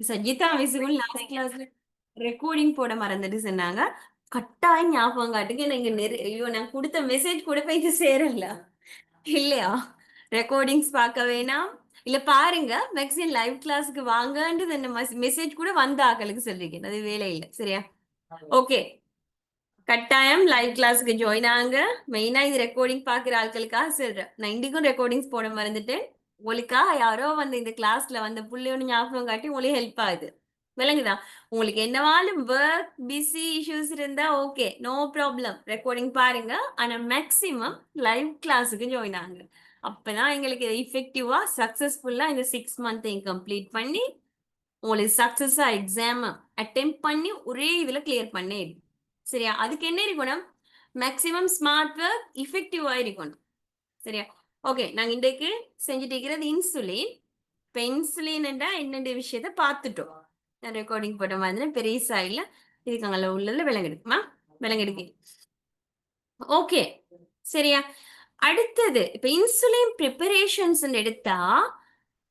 சஜிதா மிஸ்ஸுக்கும் last கிளாஸ்ல recording போட மறந்துட்டு சொன்னாங்க. கட்டாயம் ஞாபகம் காட்டுங்க. நீங்க ஐயோ நான் கொடுத்த மெசேஜ் கூட போய் இது சேரல இல்லையா? ரெக்கார்டிங்ஸ் பார்க்க வேணாம். இல்ல பாருங்க மேக்ஸிமம் லைவ் கிளாஸ்க்கு வாங்கன்றது என்ன மெசேஜ் கூட வந்த ஆக்களுக்கு சொல்றீங்க. அது வேலை இல்லை. சரியா? ஓகே. கட்டாயம் லைவ் கிளாஸ்க்கு ஜாயின் ஆகுங்க. மெயினா இது ரெக்கார்டிங் பாக்குற ஆட்களுக்காக சொல்றேன். நான் இன்றைக்கும் ரெக்கார்டிங்ஸ் போட மறந்துட்டேன். உங்களுக்காக யாரோ வந்து இந்த கிளாஸ்ல வந்து புள்ளையோட ஞாபகம் காட்டி உங்களுக்கு ஹெல்ப் ஆகுது. விளங்குதா? உங்களுக்கு என்னவாலும் ஒர்க் பிஸி இஷ்யூஸ் இருந்தா ஓகே, நோ ப்ராப்ளம், ரெக்கார்டிங் பாருங்க. ஆனா மேக்சிமம் லைவ் கிளாஸுக்கு ஜாயின் ஆகுங்க. அப்பதான் எங்களுக்கு இஃபெக்டிவா சக்சஸ்ஃபுல்லா இந்த 6 மந்த்தையும் கம்ப்ளீட் பண்ணி உங்களுக்கு சக்சஸா எக்ஸாம் அட்டெம்ப் பண்ணி ஒரே இதுல கிளியர் பண்ணே. சரியா? அதுக்கு என்ன இருக்கணும்? மேக்சிமம் ஸ்மார்ட் ஒர்க் இஃபெக்டிவா இருக்கணும். சரியா? ஓகே. நாங்க இன்றைக்கு செஞ்சுட்டு இருக்கிறது இன்சுலின். இப்ப இன்சுலின் என்னென்ன விஷயத்த பார்த்துட்டோம். நான் ரெக்கார்டிங் போட்ட மாதிரி பெரியசா இல்ல. இதுக்கு அங்கே உள்ள விலங்கெடுக்குமா? விலங்கெடுக்கு. ஓகே. சரியா? அடுத்தது இப்ப இன்சுலின் ப்ரிப்பரேஷன்ஸ் எடுத்தா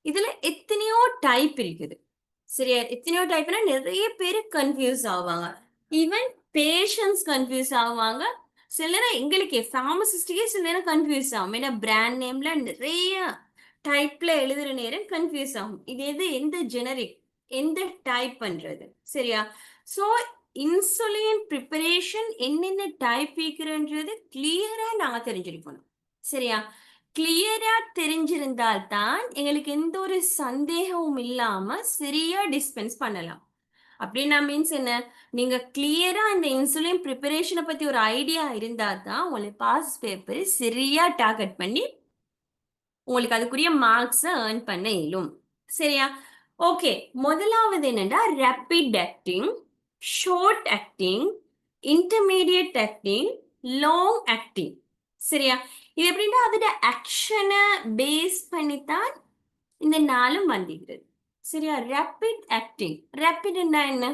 இதுல எத்தனையோ டைப் இருக்குது. சரியா? எத்தனையோ டைப்னா நிறைய பேர் கன்ஃபியூஸ் ஆவாங்க. ஈவன் பேஷண்ட்ஸ் கன்ஃபியூஸ் ஆவாங்க. சில நேரம் எங்களுக்கே ஃபார்மசிஸ்டுக்கே சில நேரம் கன்ஃபியூஸ் ஆகும். ஏன்னா பிராண்ட் நேம்ல நிறைய டைப்ல எழுதுற நேரம் கன்ஃபியூஸ் ஆகும். இது எந்த ஜெனரிக், எந்த டைப் பண்றது? சரியா? ஸோ இன்சுலின் ப்ரிப்பரேஷன் என்னென்ன டைப் இருக்கிறன்றது கிளியரா நாங்க தெரிஞ்சிருக்கணும். சரியா? கிளியரா தெரிஞ்சிருந்தால் தான் எங்களுக்கு எந்த ஒரு சந்தேகமும் இல்லாம சரியா டிஸ்பென்ஸ் பண்ணலாம். அப்படின்னா மீன்ஸ் என்ன? நீங்க கிளியரா இந்த இன்சுலின் ப்ரிப்பரேஷனை பத்தி ஒரு ஐடியா இருந்தா தான் உங்களுக்கு பாஸ் பேப்பர் சரியா டார்கெட் பண்ணி உங்களுக்கு அதுக்குரிய மார்க்ஸ் ஏர்ன் பண்ண இயலும். சரியா? ஓகே. முதலாவது என்னன்னா rapid acting, short acting, intermediate acting, long acting. சரியா? இது எப்படின்னா அதோட ஆக்ஷனை பேஸ் பண்ணித்தான் இந்த நாளும் வந்திருக்கிறது. சரியா? Rapid acting. ரேபிட் என்ன?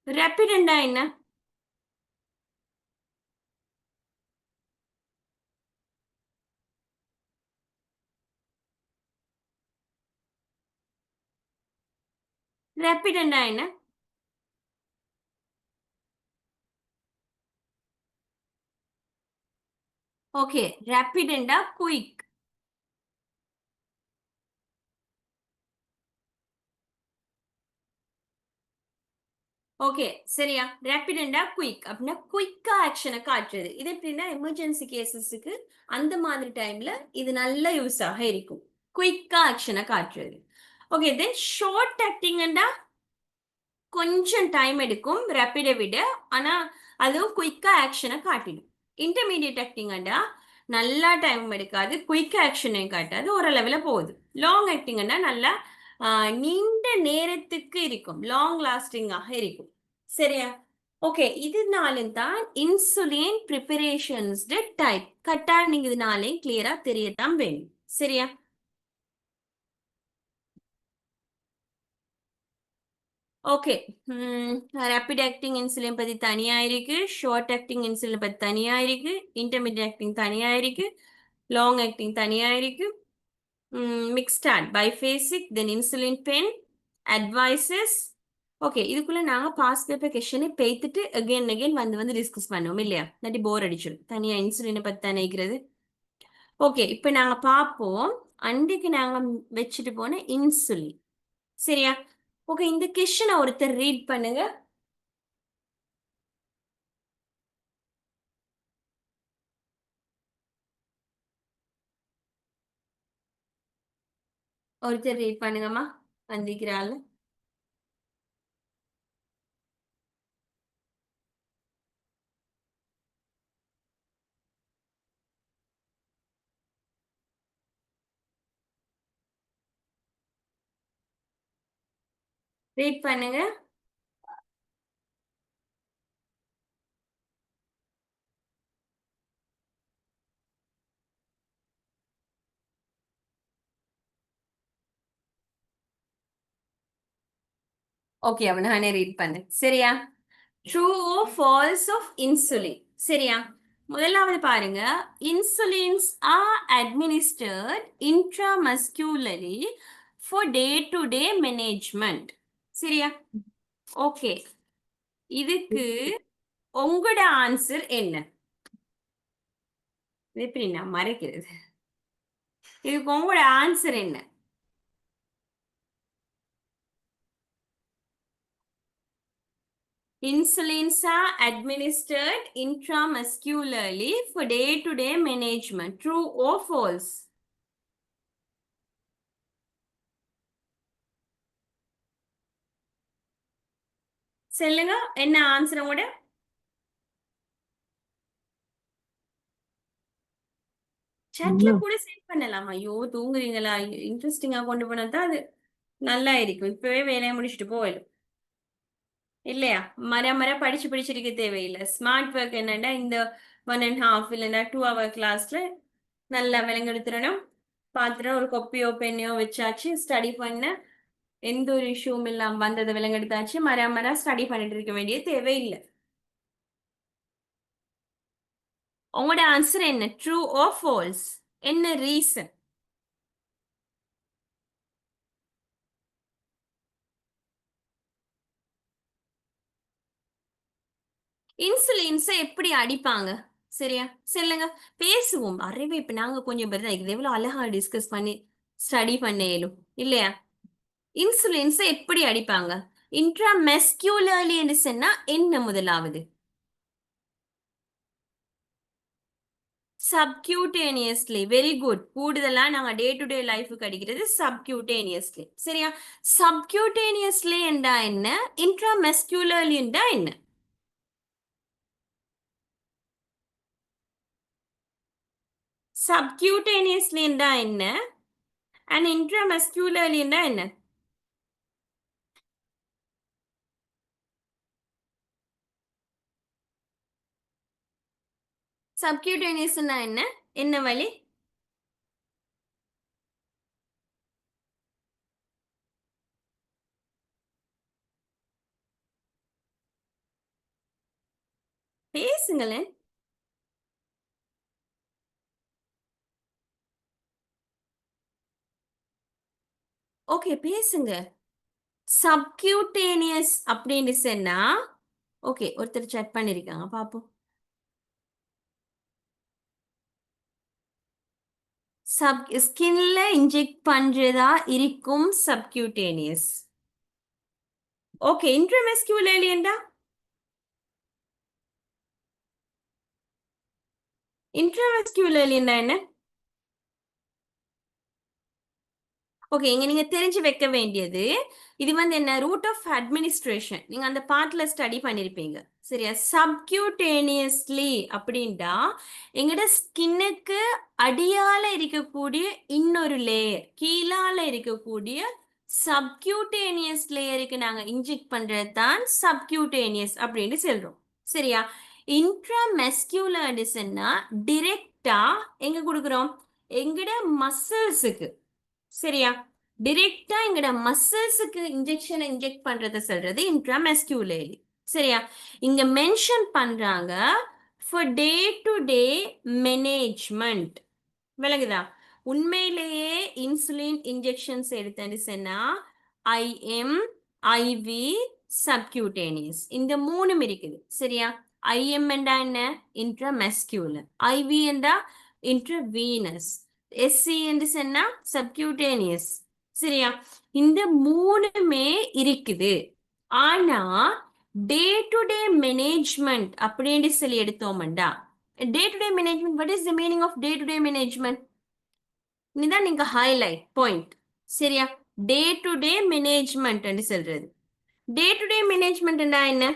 ரேபிட் என்ன? ரேபிட் என்ன? ஓகே. Rapid quick. ஓகே. சரியா? ரேபிட் குயிக் அப்படின்னா குயிக்கா ஆக்ஷனை காட்டுறது. இது எப்படின்னா எமர்ஜென்சி கேசஸுக்கு அந்த மாதிரி டைம்ல இது நல்ல யூஸ் ஆக இருக்கும். குயிக்கா ஆக்ஷனை காட்டுறது. ஓகே. தென் ஷார்ட் ஆக்டிங்னா கொஞ்சம் டைம் எடுக்கும் ரேபிடை விட. ஆனா அதுவும் குயிக்கா ஆக்ஷனை காட்டிடும். இன்டர்மீடியட் ஆக்டிங்கண்டா நல்லா டைம் எடுக்காது, குயிக் ஆக்ஷனையும் காட்டாது, ஒரு லெவலில் போகுது. லாங் ஆக்டிங்கன்னா நல்லா நீண்ட நேரத்துக்கு இருக்கும், லாங் லாஸ்டிங்காக இருக்கும். சரியா? ஓகே. இதனாலும் தான் இன்சுலின் ப்ரிப்பரேஷன்ஸ் டைப் கட்டாயம் நீங்க இதனாலே கிளியரா தெரியத்தான் வேணும். சரியா? ஓகே. ரேபிட் ஆக்டிங் இன்சுலின் பத்தி தனியா இருக்கு, ஷார்ட் ஆக்டிங் இன்சுலின் பத்தி தனியா இருக்கு, இன்டர்மீடியட் ஆக்டிங் தனியா இருக்கு, லாங் ஆக்டிங் தனியா இருக்கு, மிக்ஸ்டாட் பைஃபேசிக், தென் இன்சுலின் பென், அட்வைசஸ். ஓகே. இதுக்குள்ள நாங்க பாஸ் பேப்பர் கொஸ்டினை பேத்துட்டு அகைன் அகைன் வந்து டிஸ்கஸ் பண்ணுவோம் இல்லையா? இல்லாட்டி போர் அடிச்சிடும். தனியா இன்சுலினை பத்தி நினைக்கிறது. ஓகே. இப்ப நாங்க பார்ப்போம். அன்றைக்கு நாங்க வச்சுட்டு போன இன்சுலின். சரியா? ஓகே. இந்த கொஸ்டினை ஒருத்தர் ரீட் பண்ணுங்க. ஒருத்தர் ரீட் பண்ணுங்கம்மா. வந்திக்கிறாள். ரீட் பண்ணுங்க. ஓகே. அவன் நானே ரீட் பண்ணேன். சரியா? True or false of insulin. சரியா? முதலாவது பாருங்க. Insulins are administered intramuscularly for day to day management. சரியா? ஓகே, இதுக்கு உங்களோட ஆன்சர் என்ன? எப்படி நான் மறைக்கிறது? இதுக்கு உங்களோட ஆன்சர் என்ன? Insulins are administered intramuscularly for day-to-day management. True or false? சொல்லுங்க, என்ன ஆன்சர் உங்களோட? சாட்ல கூட சேவ் பண்ணலாம். ஐயோ தூங்குறீங்களா? இன்ட்ரெஸ்டிங்கா கொண்டு போனா தான் அது நல்லா இருக்கும். இப்பவே வேலையை முடிச்சுட்டு போயிடும் இல்லையா? மர படிச்சு படிச்சிருக்க தேவையில்லை. ஸ்மார்ட் ஒர்க் என்னன்னா இந்த 1.5 இல்லைன்னா 2 hour கிளாஸ்ல நல்லா விளங்கெடுத்துடணும். பாத்திரம் ஒரு கொப்பியோ பெண்ணையோ வச்சாச்சு, ஸ்டடி பண்ண எந்த ஒரு இஷ்யூவும் இல்லாம வந்ததை விளங்கெடுத்தாச்சு. மர ஸ்டடி பண்ணிட்டு இருக்க வேண்டிய தேவையில்லை. உங்களோட ஆன்சர் என்ன? True or falls? என்ன ரீசன்? இன்சுலின்ஸை எப்படி அடிப்பாங்க? சரியா சொல்லுங்க, பேசுவோம். அறிவு இப்ப நாங்க கொஞ்சம் பேர் தான் இது எவ்வளவு அழகா டிஸ்கஸ் பண்ணி ஸ்டடி பண்ண இயலும் இல்லையா? இன்சுலின்ஸை எப்படி அடிப்பாங்க? இன்ட்ராமெஸ்குலர்லி என்று சொன்னா என்ன முதலாவது? சப்கியூட்டேனியஸ்லி. Very good. கூடுதலா நாங்க டே டு டே லைஃபுக்கு அடிக்கிறது சப்கியூட்டேனியஸ்லி. சரியா? சப்கியூட்டேனியஸ்லி என்றா என்ன? இன்ட்ராமெஸ்குலர்லி என்றா என்ன? சப்கியூட்டேனியஸ்லி என்றா என்ன? அண்ட் இன்ட்ராமஸ்குலர்லி என்றா என்ன? சப்கியூட்டேனியஸ்னா என்ன? என்ன வழி? பேசுங்களேன். ஓகே, பேசுங்க. சப்கியூட்டேனியஸ் அப்படின்னு சொன்னா ஓகே, ஒருத்தர் செக் பண்ணிருக்காங்க பாப்போம். ஸ்கின்ல இன்ஜெக்ட் பண்றதா இருக்கும் சப்கியூட்டேனியஸ். ஓகே, இன்ட்ராமஸ்குலர்லி என்றா? இன்ட்ராமஸ்குலர்லி என்ன? ஓகே, இங்க நீங்க தெரிஞ்சு வைக்க வேண்டியது இது என்ன ரூட் ஆஃப் அட்மினிஸ்ட்ரேஷன். நீங்க அந்த பார்ட்ல ஸ்டடி பண்ணிருப்பீங்க. சரியா? சப்கியூட்டேனியஸ்லி அப்படின்டா எங்கட ஸ்கின்னுக்கு அடியால இருக்கக்கூடிய இன்னொரு லேயர், கீழால இருக்கக்கூடிய சப்கியூட்டேனியஸ் லேயருக்கு நாங்க இன்ஜெக்ட் பண்றது தான் சப்கியூட்டேனியஸ் அப்படின்னு சொல்றோம். சரியா? இன்ட்ராமெஸ்குலர்னா டிரெக்டா எங்க கொடுக்குறோம்? எங்கட மசில்ஸுக்கு. சரியா? டிரெக்டா எங்கட மசில்ஸுக்கு இன்ஜெக்ஷன் இன்ஜெக்ட் பண்றத சொல்றது இன்ட்ராமஸ்குலர்லி. சரியா? இங்க மென்ஷன் பண்றாங்க for day to day management. விளங்குதா? உண்மையிலேயே இன்சுலின் இன்ஜெக்ஷன்ஸ் எடுத்தேன்னு சொன்னா ஐஎம், ஐவி, சப்கியூட்டேனியஸ் இந்த மூணும் இருக்குது. சரியா? ஐஎம் என்றா என்ன? இன்ட்ராமஸ்குலர். ஐவி என்றா இன்ட்ரவீனஸ். எஸ்சி என்று சொன்னா சப்கியூட்டேனியஸ். சரியா? இந்த மூணுமே இருக்குது. ஆனா டே டு டே மேனேஜ்மெண்ட் அப்படின்னு சொல்லி எடுத்தோம்டா, day to day management, what is the meaning of day to day management? இதுதான் நீங்க ஹைலைட் பாயிண்ட். சரியா? டே டு டே மேனேஜ்மெண்ட் சொல்றது. டே டு டே மேனேஜ்மெண்ட் என்ன?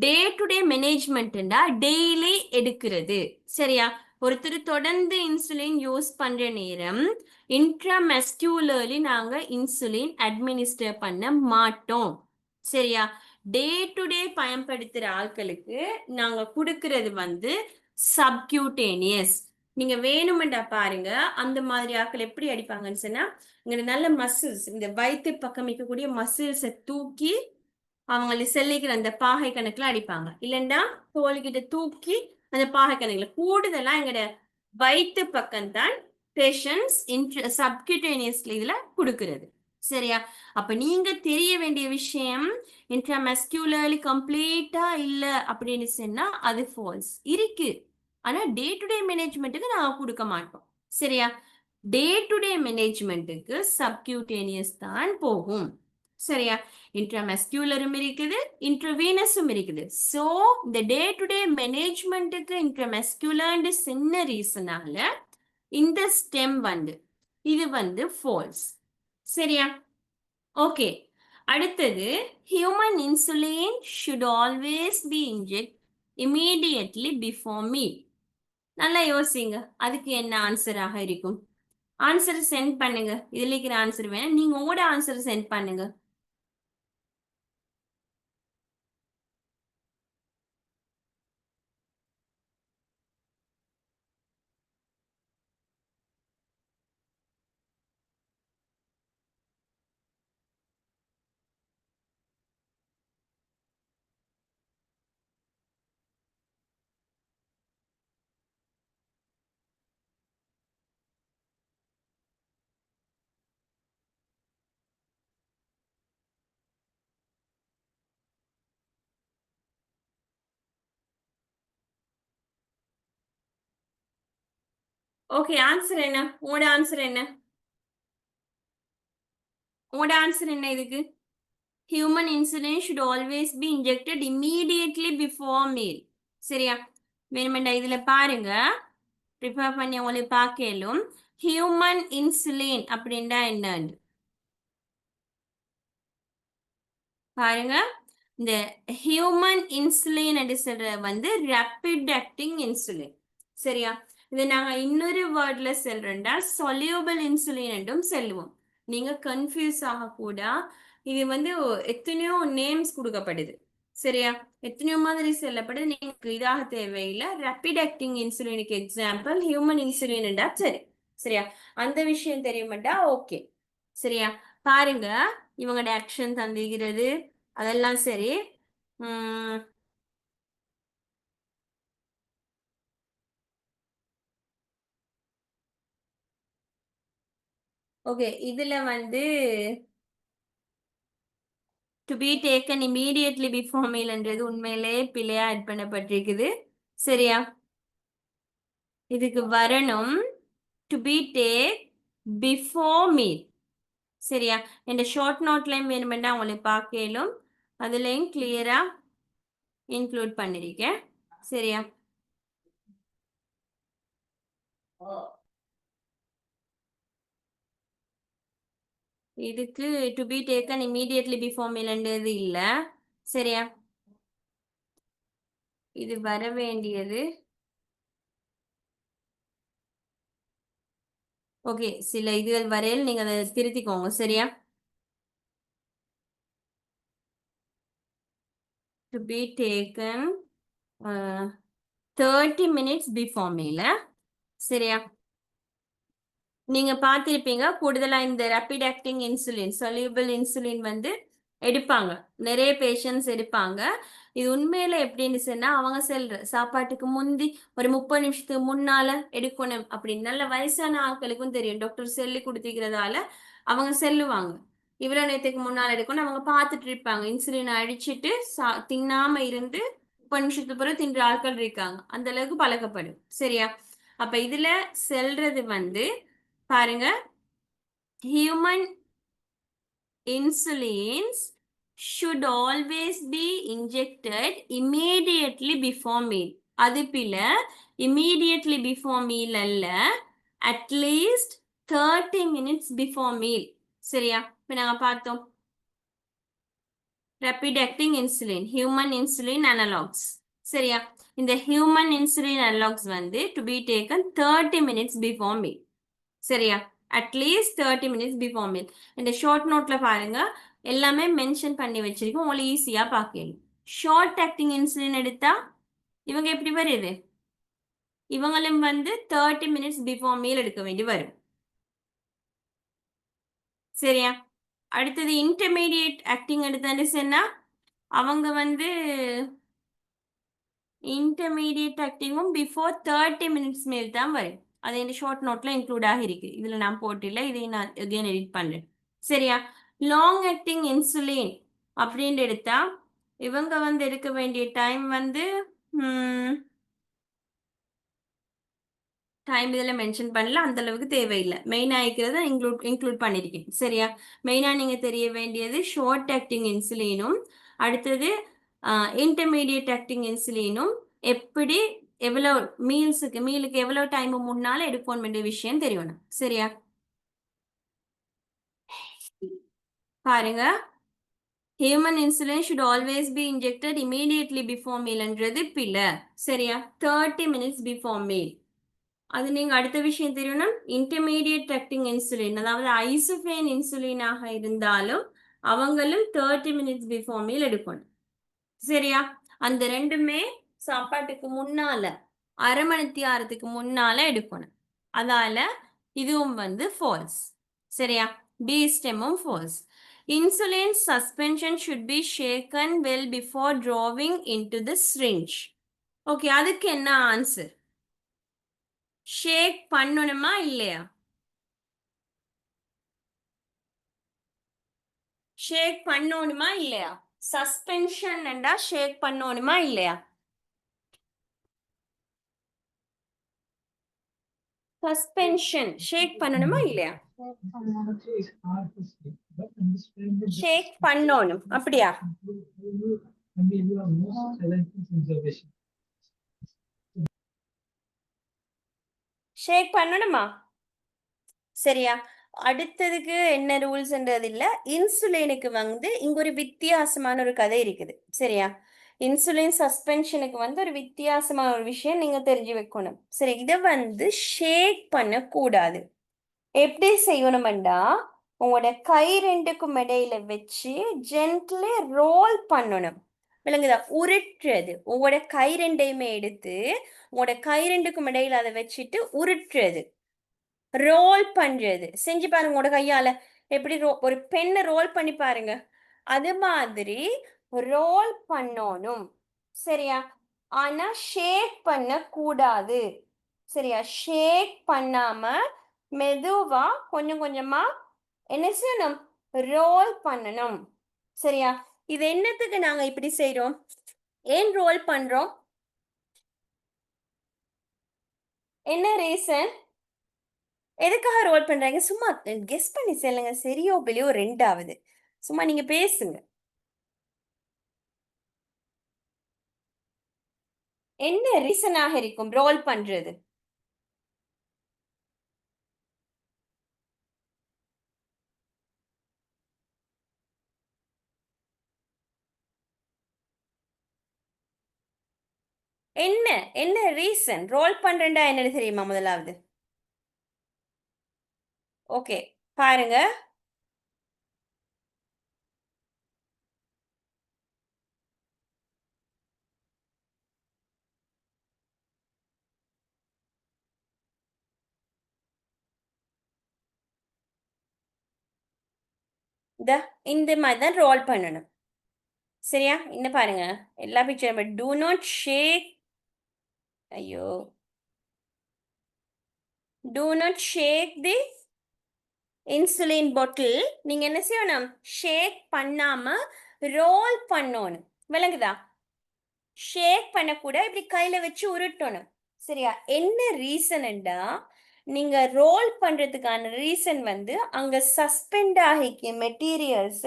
டே டு டே மேனேஜ்மெண்ட்னா டெய்லி எடுக்கிறது. சரியா? ஒருத்தர் தொடர்ந்து இன்சுலின் யூஸ் பண்ற நேரம் இன்ட்ராமஸ்குலர்லி நாங்க இன்சுலின் அட்மினிஸ்டர் பண்ண மாட்டோம். சரியா? டே டு டே பயன்படுத்துற ஆட்களுக்கு நாங்க கொடுக்கிறது சப்கியூட்டேனியஸ். நீங்க வேணுமெண்டா பாருங்க, அந்த மாதிரி ஆட்கள் எப்படி அடிப்பாங்கன்னு சொன்னா இங்க நல்ல மசில்ஸ், இந்த வயிற்று பக்கம் இருக்கக்கூடிய மசில்ஸை தூக்கி அவங்களை செல்லிக்கிற அந்த பாகை கணக்குல அடிப்பாங்க. இல்லைன்னா தோல்கிட்ட தூக்கி அந்த பாகை கணக்குல கூடுதலா எங்கட வயிற்று பக்கம் தான் பேஷன்ஸ் சப்கியூட்டேனியஸ்ல இதுல கொடுக்கிறது. சரியா? அப்ப நீங்க தெரிய வேண்டிய விஷயம், இன்ட்ராமஸ்குலர்லி கம்ப்ளீட்டா இல்ல அப்படின்னு சொன்னா அது ஃபால்ஸ். இருக்கு. ஆனா டே டு டே மேனேஜ்மெண்ட்டுக்கு நாங்க கொடுக்க மாட்டோம். சரியா? டே டு டே மேனேஜ்மெண்ட்டுக்கு சப்கியூட்டேனியஸ் தான் போகும். சரியா? இன்ட்ராமஸ்குலரும் இருக்குது, இன்ட்ரவீனஸும் இருக்குது. சோ இந்த டே டு டே மேனேஜ்மெண்ட்டுக்கு இன்ட்ராமஸ்குலர்னு சின்ன ரீசனால இந்த ஸ்டெம் வந்து இது வந்து ஃபால்ஸ். சரியா? ஓகே. அடுத்தது, human insulin should always B inject immediately before meal. நல்லா யோசிங்க. அதுக்கு என்ன ஆன்சராக இருக்கும்? ஆன்சர் சென்ட் பண்ணுங்க. இதுல இருக்கிற ஆன்சர் வேணும். நீங்க உங்களோட ஆன்சர் சென்ட் பண்ணுங்க. ஓகே, ஆன்சர் என்ன? உங்களோட ஆன்சர் என்ன? உங்களோட ஆன்சர் என்ன இதுக்கு? Human insulin should always be injected immediately before meal. சரியா? வேணுமெண்டா இதுல பாருங்க. ப்ரிப்பேர் பண்ணி உங்களுக்கு பார்க்கலும். ஹியூமன் இன்சுலின் அப்படின்னா என்னன்னு பாருங்க. இந்த ஹியூமன் இன்சுலின் அப்படி சொல்ற வந்து ரேபிட் ஆக்டிங் இன்சுலின். சரியா? இது நாங்க இன்னொரு வேர்ட்ல சொல்றேன்டா சொல்யூபிள் இன்சுலின் என்றும் சொல்லுவோம். நீங்க கன்ஃபியூஸ் ஆகக்கூட. இது வந்து எத்தனையோ நேம்ஸ் கொடுக்கப்படுது. சரியா? எத்தனையோ மாதிரி சொல்லப்படுது. நீங்க இதாக தேவையில்லை. ரேபிட் ஆக்டிங் இன்சுலினுக்கு எக்ஸாம்பிள் ஹியூமன் இன்சுலின்டா சரி. சரியா? அந்த விஷயம் தெரியுமாட்டா? ஓகே. சரியா? பாருங்க. இவங்களோட ஆக்ஷன் தந்துகிறது அதெல்லாம் சரி. Um okay. இதுல வந்து to be taken immediately before மீல்ன்றது உண்மையிலே பிழையா ஆட் பண்ணப்பட்டிருக்குது. சரியா? இதுக்கு வரணும் to be take before meal. சரியா? இந்த ஷார்ட் நோட்லையும் வேணுமெண்டா உங்களை பார்க்கலும் அதுலயும் கிளியரா இன்க்ளூட் பண்ணிருக்கேன். சரியா? இதுக்கு to be taken immediately before மீல்ன்றது இல்ல. சரியா? இது வர வேண்டியது. ஓகே, சில இதுகள் வரையில் நீங்க அதை திருத்திக்கோங்க. சரியா? To be taken 30 minutes before meal. சரியா? நீங்க பார்த்திருப்பீங்க கூடுதலா இந்த rapid acting insulin soluble insulin வந்து எடுப்பாங்க. நிறைய பேஷண்ட்ஸ் எடுப்பாங்க. இது உண்மையில எப்படின்னு சொன்னா அவங்க செல்ற சாப்பாட்டுக்கு முந்தி ஒரு 30 நிமிஷத்துக்கு முன்னால எடுக்கணும் அப்படின்னு நல்ல வயசான ஆட்களுக்கும் தெரியும். டாக்டர் சொல்லி கொடுத்திருக்கிறதால அவங்க செல்லுவாங்க. இவ்வளவு நேரத்துக்கு முன்னால எடுக்கணும் அவங்க பார்த்துட்டு இருப்பாங்க. இன்சுலின் அடிச்சிட்டு தின்னாம இருந்து 30 நிமிஷத்துக்கு பிறகு தின்ற ஆட்கள் இருக்காங்க. அந்த அளவுக்கு பழக்கப்படும். சரியா? அப்ப இதுல செல்றது வந்து பாருங்க. Human insulins should always be injected immediately before meal. அது பில immediately before meal அல்ல, at least 30 minutes before meal. சரியா? இப்ப நாங்க பார்த்தோம் rapid acting insulin, human insulin analogs. சரியா? இந்த human insulin analogs வந்து to be taken 30 minutes before meal. சரியா? At least 30 minutes before meal. இந்த ஷார்ட் நோட்ல பாருங்க எல்லாமே மென்ஷன் பண்ணி வச்சிருக்கோம். உங்களுக்கு ஈஸியா பார்க்கலாம். ஷார்ட் ஆக்டிங் இன்சுலின் எடுத்தா இவங்க எப்படி வருது? இவங்களும் வந்து 30 மினிட்ஸ் பிஃபோர் மீல் எடுக்க வேண்டி வரும். சரியா? அடுத்தது இன்டர்மீடியட் ஆக்டிங் எடுத்தான்னு சொன்னா அவங்க வந்து இன்டர்மீடியட் ஆக்டிங்கும் பிஃபோர் 30 மினிட்ஸ் மேல் தான் வரும். அது இந்த ஷார்ட் நோட்ல இன்க்ளூட் ஆகிருக்கு. இதுல நான் போட்டில்ல, இதை நான் again எடிட் பண்றேன். சரியா? லாங் ஆக்டிங் இன்சுலின் அப்படின்னு எடுத்தா இவங்க வந்து எடுக்க வேண்டிய டைம் வந்து டைம் இதில் மென்ஷன் பண்ணல, அந்த அளவுக்கு தேவையில்லை. மெயினாக இருக்கிறத இன்க்ளூட் பண்ணியிருக்கேன். சரியா? மெயினாக நீங்கள் தெரிய வேண்டியது ஷார்ட் ஆக்டிங் இன்சுலினும், அடுத்தது இன்டர்மீடியட் ஆக்டிங் இன்சுலினும் எப்படி எவ்வளோ மீலுக்கு எவ்வளோ டைம் முன்னால எடுக்கணும் வேண்டிய விஷயம் தெரியணும். சரியா? பாருங்க, human insulin should always be injected immediately before மீல்ன்றது பிள்ளை. சரியா? 30 மினிட்ஸ் பிஃபோர் மீல். அது நீங்க அடுத்த விஷயம் தெரியணும், இன்டர்மீடியட் ஆக்டிங் இன்சுலின், அதாவது ஐசோஃபேன் இன்சுலினாக இருந்தாலும் அவங்களும் 30 மினிட்ஸ் பிஃபோர் மீல் எடுக்கணும். சரியா? அந்த ரெண்டுமே சாப்பாட்டுக்கு முன்னால, அரை மணித்தியாரத்துக்கு முன்னால எடுக்கணும். அதால இதுவும் வந்து ஃபால்ஸ். சரியா? பி ஸ்டெம்மும் false. Insulin suspension should be shaken well before drawing into the syringe. Okay, அதுக்கு என்ன ஆன்சர்? ஷேக் பண்ணணுமா இல்லையா? ஷேக் பண்ணணுமா இல்லையா? சஸ்பென்ஷன் என்றா ஷேக் பண்ணணுமா இல்லையா? சஸ்பென்ஷன் ஷேக் பண்ணணுமா இல்லையா? ஷேக் பண்ணணும், அப்படியா? ஷேக் பண்ணணுமா? சரியா? அடுத்ததுக்கு என்ன ரூல்ஸ்ன்றது இல்ல. இன்சுலினுக்கு வந்து இங்க ஒரு வித்தியாசமான ஒரு கதை இருக்குது. சரியா? இன்சுலின் சஸ்பென்ஷனுக்கு வந்து ஒரு வித்தியாசமான ஒரு விஷயம் நீங்க தெரிஞ்சு வைக்கணும். சரி, இதை வந்து ஷேக் பண்ணக்கூடாது. எப்படி செய்யணும்டா, உங்களோட கை ரெண்டுக்கும் இடையில வச்சு ஜென்ட்லி ரோல் பண்ணணும். விளங்குதா? உருட்டுறது. உங்களோட கை ரெண்டையுமே எடுத்து உங்களோட கை ரெண்டுக்கும் இடையில அதை வச்சுட்டு உருட்டுறது, ரோல் பண்றது. செஞ்சு பாருங்க உங்களோட கையால. எப்படி ஒரு பெண்ணை ரோல் பண்ணி பாருங்க. அது மாதிரி ரோல் பண்ணணும். சரியா? ஆனா ஷேக் பண்ண கூடாது. சரியா? ஷேக் பண்ணாம மெதுவா கொஞ்சம் கொஞ்சமா என்ன செய்யணும்? ரோல் பண்ணணும். சரியா? இது என்னத்துக்கு நாங்க இப்படி செய்றோம்? ஏன் ரோல் பண்றோம்? என்ன ரீசன்? எதுக்காக ரோல் பண்றாங்க? சும்மா கெஸ் பண்ணி சொல்லுங்க. சரியோ பிள்ளையோ ரெண்டாவது. சும்மா நீங்க பேசுங்க. என்ன ரீசனாக இருக்கும் ரோல் பண்றது? என்ன என்ன ரீசன் ரோல் பண்றேன்டா என்னன்னு தெரியுமா முதலாவது? ஓகே, பாருங்க. இந்த இந்த மாதிரி தான் ரோல் பண்ணணும். சரியா? இந்த பாருங்க, எல்லா பிக்சரும் டூ நாட் ஷேக். ஐயோ, do not shake the insulin bottle. நீங்க என்ன செய்யணும்? ஷேக் பண்ணாம ரோல் பண்ணணும். விளங்குதா? ஷேக் பண்ணக்கூட இப்படி கையில வச்சு உருட்டணும். சரியா? என்ன ரீசன்டா, நீங்க ரோல் பண்றதுக்கான ரீசன் வந்து அங்க சஸ்பெண்ட் ஆகிக்க மெட்டீரியல்ஸ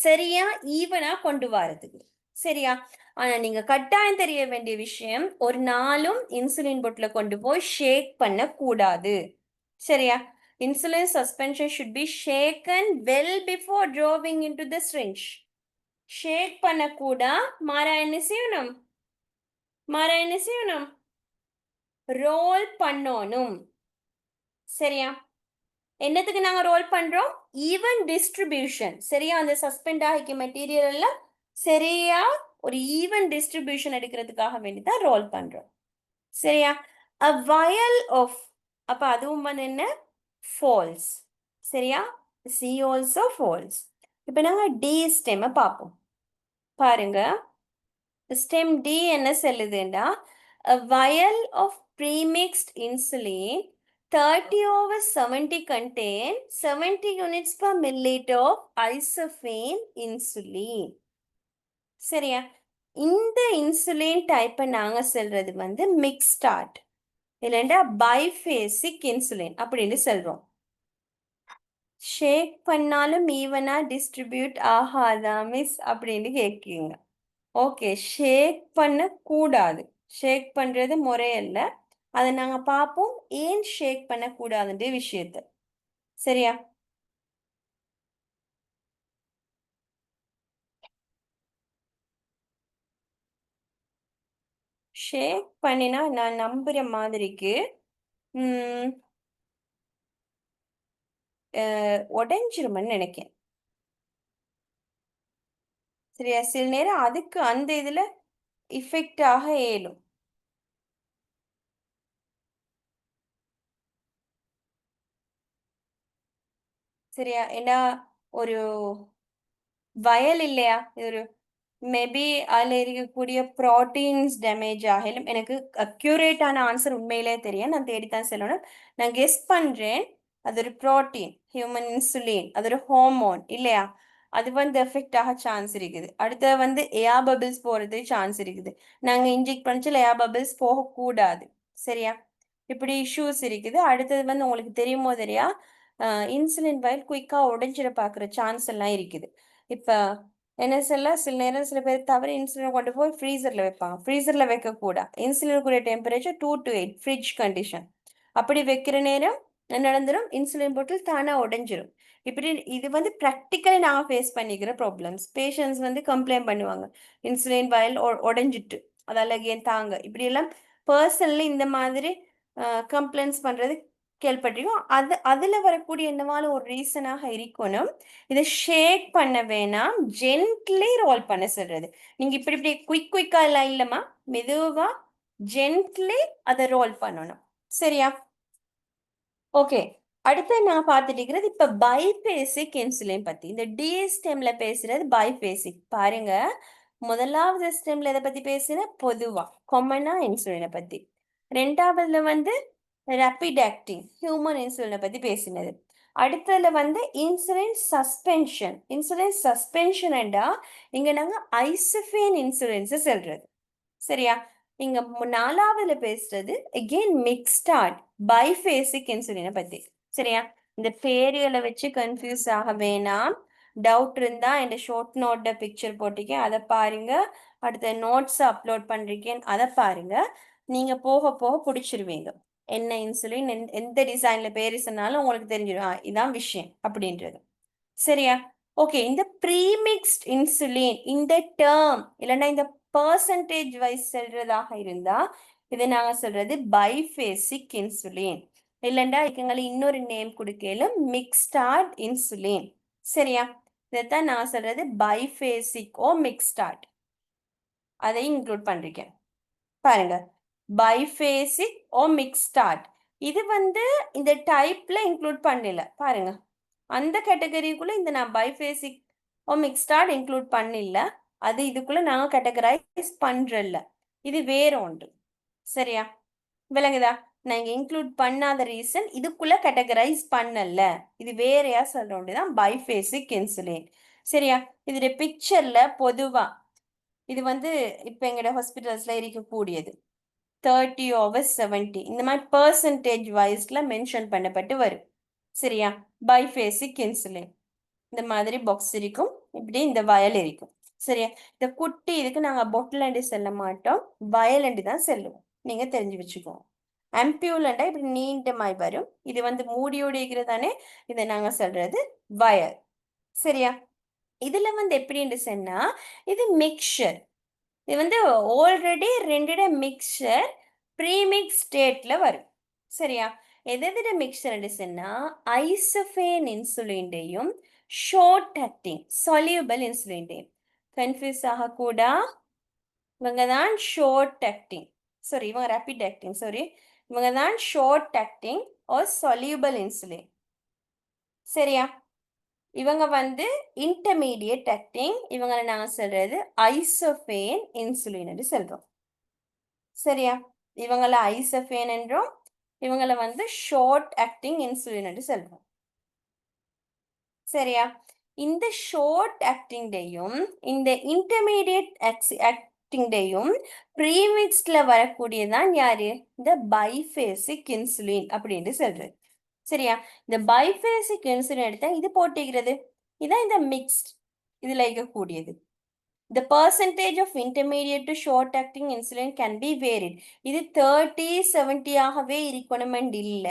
சரியா ஈவனா கொண்டு வரதுக்கு. சரியா? ஆனா நீங்க கட்டாயம் தெரிய வேண்டிய விஷயம், ஒரு நாளும் இன்சுலின் பொட்டில கொண்டு போய் ஷேக் பண்ண கூடாது. சரியா? Insulin suspension should be shaken well before drawing into the syringe. ஷேக் பண்ணக்கூடா, மாறா என்ன செய்யணும்? மாறா என்ன செய்யணும்? ரோல் பண்ணணும். சரியா? என்னத்துக்கு நாங்க ரோல் பண்றோம்? Even distribution. சரியா? அந்த சஸ்பெண்ட் ஆகிக்க மெட்டீரியல் எல்லாம் சரியா ஒரு ஈவன் டிஸ்ட்ரிபியூஷன் எடுக்கிறதுக்காக வேண்டி தான் ரோல் பண்றோம். சரியா? a vial of, அப்ப அதுவும் வந்து என்ன? false. சரியா? C also false. இப்ப நாங்க D ஸ்டெம் பார்ப்போம். பாருங்க, ஸ்டெம் D என்ன சொல்லுதுன்னா, a vial of premixed insulin 30/70 contain 70 units per milliliter of isophane insulin. சரியா? இந்த இன்சுலின் டைப்பை நாங்க சொல்றது வந்து மிக்ஸ்டார்ட் இல்லைண்டா பைஃபேசிக் இன்சுலின் அப்படின்னு சொல்றோம். ஷேக் பண்ணாலும் ஈவனா டிஸ்ட்ரிபியூட் ஆகாதா மிஸ் அப்படின்னு கேட்குங்க. ஓகே, ஷேக் பண்ணக்கூடாது. ஷேக் பண்றது முறையல்ல. அதை நாங்க பார்ப்போம் ஏன் ஷேக் பண்ணக்கூடாதுன்ற விஷயத்த. சரியா? ஷேக் பண்ணினா நான் நம்புற மாதிரிக்கு உடைஞ்சிருமென்னு நினைக்கிறேன். சரியா? சில நேரம் அதுக்கு அந்த இதுல இஃபெக்ட் ஆக இயலும். சரியா? ஏன்னா ஒரு வயல் இல்லையா, இது ஒரு மேபி அதில் இருக்கக்கூடிய ப்ரோட்டீன்ஸ் டேமேஜ் ஆகலும். எனக்கு அக்யூரேட்டான ஆன்சர் உண்மையிலே தெரியும், நான் தேடித்தான் சொல்லணும். நான் கெஸ் பண்ணுறேன் அது ஒரு ப்ரோட்டீன், ஹியூமன் இன்சுலின், அது ஒரு ஹார்மோன் இல்லையா, அது வந்து எஃபெக்ட் ஆக சான்ஸ் இருக்குது. அடுத்த வந்து ஏர் பபிள்ஸ் போகிறதுக்கு சான்ஸ் இருக்குது. நாங்கள் இன்ஜெக்ட் பண்ணிச்சு ஏர் பபிள்ஸ் போகக்கூடாது. சரியா? இப்படி இஷ்யூஸ் இருக்குது. அடுத்தது வந்து உங்களுக்கு தெரியுமோ தெரியா, இன்சுலின் வயல் குயிக்காக உடைஞ்சிட பார்க்குற சான்ஸ் எல்லாம் இருக்குது. இப்போ என்ன சொல்ல, சில நேரம் சில பேர் தவிர இன்சுலினை கொண்டு போய் ஃப்ரீசரில் வைப்பாங்க. ஃப்ரீசரில் வைக்கக்கூடாது. இன்சுலினுக்குரிய டெம்பரேச்சர் 2 to 8 ஃப்ரிட்ஜ் கண்டிஷன். அப்படி வைக்கிற நேரம் என்ன நடந்துடும், இன்சுலின் போட்டில் தானாக உடைஞ்சிரும். இப்படி இது வந்து ப்ராக்டிக்கலி நாங்கள் ஃபேஸ் பண்ணிக்கிற ப்ராப்ளம்ஸ். பேஷண்ட்ஸ் வந்து கம்ப்ளைண்ட் பண்ணுவாங்க, இன்சுலின் வயல் உடைஞ்சிட்டு அதால் ஏன் தாங்க, இப்படியெல்லாம் பர்சனலி இந்த மாதிரி கம்ப்ளைண்ட்ஸ் பண்ணுறது கேள்விப்பட்டிருக்கோம். அதில் வரக்கூடிய என்னவான ஒரு ரீசனாக இருக்கணும், இதை ஷேக் பண்ண வேணாம், ஜென்ட்லி ரோல் பண்ண சொல்றது. நீங்கள் இப்படி இப்படி குயிக்கா எல்லாம் இல்லைம்மா, மெதுவாக ஜென்ட்லி அதை ரோல் பண்ணணும். சரியா? ஓகே, அடுத்து நான் பார்த்துட்டு இருக்கிறது இப்போ பைபேசிக் இன்சுலின் பற்றி. இந்த டிஎஸ்டெம்ல பேசுறது பைபேசிக். பாருங்க, முதலாவது ஸ்டெம்ல எதை பற்றி பேசுகிறேன், பொதுவாக காமனாக இன்சுலினை பற்றி. ரெண்டாவதுல வந்து ரேபிட் ஆக்டிங் ஹியூமன் இன்சுலினை பற்றி பேசினது. அடுத்ததுல வந்து இன்சுலின் சஸ்பென்ஷன். இன்சுலின் சஸ்பென்ஷன்டா இங்க நாங்க ஐசோஃபேன் இன்சுலின்ஸ் சொல்றது. சரியா? இங்க நாலாவதுல பேசுறது அகெயின் மிக்ஸ்டார்ட் பைஃபேசிக் இன்சுலினை பத்தி. சரியா? இந்த பேர்களை வச்சு கன்ஃபியூஸ் ஆக வேணாம். டவுட் இருந்தா இந்த ஷார்ட் நோட் பிக்சர் போட்டிருக்கேன், அதை பாருங்க. அடுத்த நோட்ஸ் அப்லோட் பண்ணிருக்கேன், அதை பாருங்க. நீங்க போக போக பிடிச்சிருவீங்க என்ன இன்சுலின் எந்த டிசைன்ல பேரு சொன்னாலும் உங்களுக்கு தெரிஞ்சிடும், இதான் விஷயம் அப்படின்றது. சரியா? ஓகே, இந்த ப்ரீமிக்ஸ்ட் இன்சுலின் இந்த டேர்ம் இல்லைன்னா இந்த பர்சன்டேஜ் வைஸ் சொல்றதாக இருந்தா இதை நாங்க சொல்றது பைஃபேசிக் இன்சுலின். இல்லைண்டா எங்களுக்கு இன்னொரு நேம் கொடுக்கலும் மிக்ஸ்டார்ட் இன்சுலின். சரியா? இதைத்தான் நான் சொல்றது பைஃபேசிக் ஓ மிக்ஸ்டார்ட், அதை இன்க்ளூட் பண்றீங்க. பாருங்க, பைஃபேசிக் ஓ மிக்ஸ்டார்ட் இது வந்து இந்த டைப்ல இன்க்ளூட் பண்ணல. பாருங்க, அந்த கேட்டகரிக்குள்ள இந்த நான் பைஃபேசிக் ஓ மிக்ஸ்டார்ட் இன்க்ளூட் பண்ணல. அது இதுக்குள்ள நாங்க கேட்டகரைஸ் பண்றல, இது வேற ஒன்று. சரியா? விளங்குதா? நான் இங்க இன்க்ளூட் பண்ணாத ரீசன் இதுக்குள்ள கேட்டகரைஸ் பண்ணல, இது வேறையா சொல்றோம் பைஃபேசிக் இன்சுலின். சரியா? இதோட பிக்சர்ல பொதுவா இது வந்து இப்ப எங்கட ஹாஸ்பிட்டல்ஸ்ல இருக்கக்கூடியது 30/70 இந்த மாதிரி பர்சன்டேஜ் வைஸ்ல மென்ஷன் பண்ணப்பட்டு வரும். சரியா? பைஃபேசிக் இன்சுலின் இந்த மாதிரி பாக்ஸ் இருக்கும், இப்படி இந்த வயல் இருக்கும். சரியா? இந்த குட்டி இதுக்கு நாங்க பொட்டிலண்டி செல்ல மாட்டோம், வயலண்டி தான் செல்லுவோம். நீங்க தெரிஞ்சு வச்சுக்கோங்க. அம்பியூலண்டா இப்படி நீண்ட மாதிரி வரும், இது வந்து மூடியோடு இருக்கிறதானே, இதை நாங்க சொல்றது வயல். சரியா? இதுல வந்து எப்படின்னு சொன்னா இது மிக்சர். இது வந்து ஆல்ரெடி ரெண்டு மிக்சர் ப்ரீமிக்ஸ் ஸ்டேட்ல வரும். சரியா? எதிர மிக்சர் சொன்னா ஐசோஃபேன் இன்சுலின்டையும் ஷார்ட் ஆக்டிங் சொல்யூபிள் இன்சுலின்டையும் கன்ஃபியூஸ் ஆகக்கூடா. இவங்க தான் ஷார்ட் ஆக்டிங், சாரி இவங்க ரேபிட் ஆக்டிங், சாரி இவங்க தான் short acting R soluble insulin. சரியா? இவங்க வந்து இன்டர்மீடியட் ஆக்டிங், இவங்களை நாங்கள் சொல்றது ஐசோஃபேன் இன்சுலின் என்று சொல்றோம். சரியா? இவங்கள ஐசோஃபேன் என்றும் இவங்களை வந்து ஷார்ட் ஆக்டிங் இன்சுலின் சொல்றோம். சரியா? இந்த ஷார்ட் ஆக்டிங்டையும் இந்த இன்டர்மீடியட் ஆக்டிங்டையும் ப்ரீமிக்ஸ்ட்ல வரக்கூடியதான் யாரு? இந்த பைஃபேசிக் இன்சுலின் அப்படின்னு சொல்றது. சரியா? இந்த பைஃபேசிக் இன்சுலின் எடுத்தா இது போட்டிக்கிறது. இதான் இந்த மிக்ஸ்ட் இதுல இருக்கக்கூடியது. The percentage of intermediate to short acting insulin can be varied. இது 30 70 ஆகவே இருக்கணுமெண்ட் இல்ல.